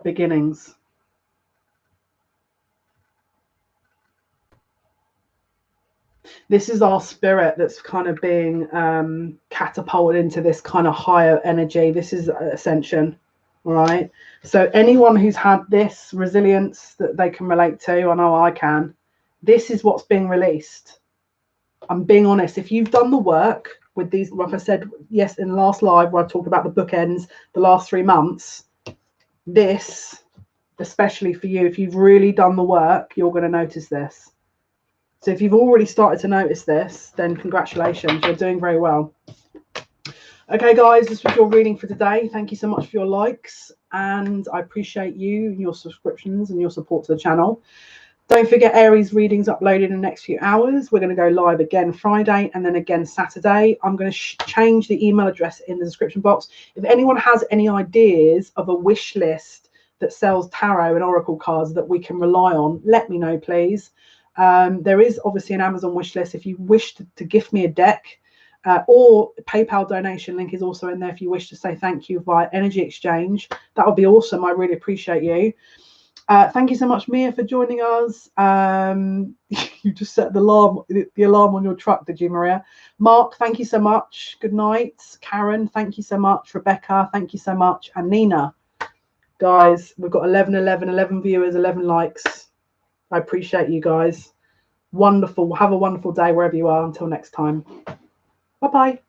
Beginnings. This is our spirit that's kind of being catapulted into this kind of higher energy. This is ascension. All right. So anyone who's had this resilience that they can relate to, I know I can, this is what's being released. I'm being honest. If you've done the work with these, like I said, yes, in the last live where I talked about the bookends, the last 3 months, this, especially for you, if you've really done the work, you're going to notice this. So if you've already started to notice this, then congratulations, you're doing very well. Okay, guys, this was your reading for today. Thank you so much for your likes, and I appreciate you and your subscriptions and your support to the channel. Don't forget Aries readings uploaded in the next few hours. We're going to go live again Friday and then again Saturday. I'm going to change the email address in the description box. If anyone has any ideas of a wish list that sells tarot and oracle cards that we can rely on, let me know, please. There is obviously an Amazon wish list if you wish to gift me a deck, or PayPal donation link is also in there if you wish to say thank you via energy exchange. That would be awesome. I really appreciate you. Thank you so much, Mia, for joining us. You just set the alarm on your truck, did you, Maria? Mark, thank you so much. Good night. Karen, thank you so much. Rebecca, thank you so much. And Nina, guys, we've got 11 viewers, 11 likes. I appreciate you guys. Wonderful. Have a wonderful day wherever you are. Until next time. Bye-bye.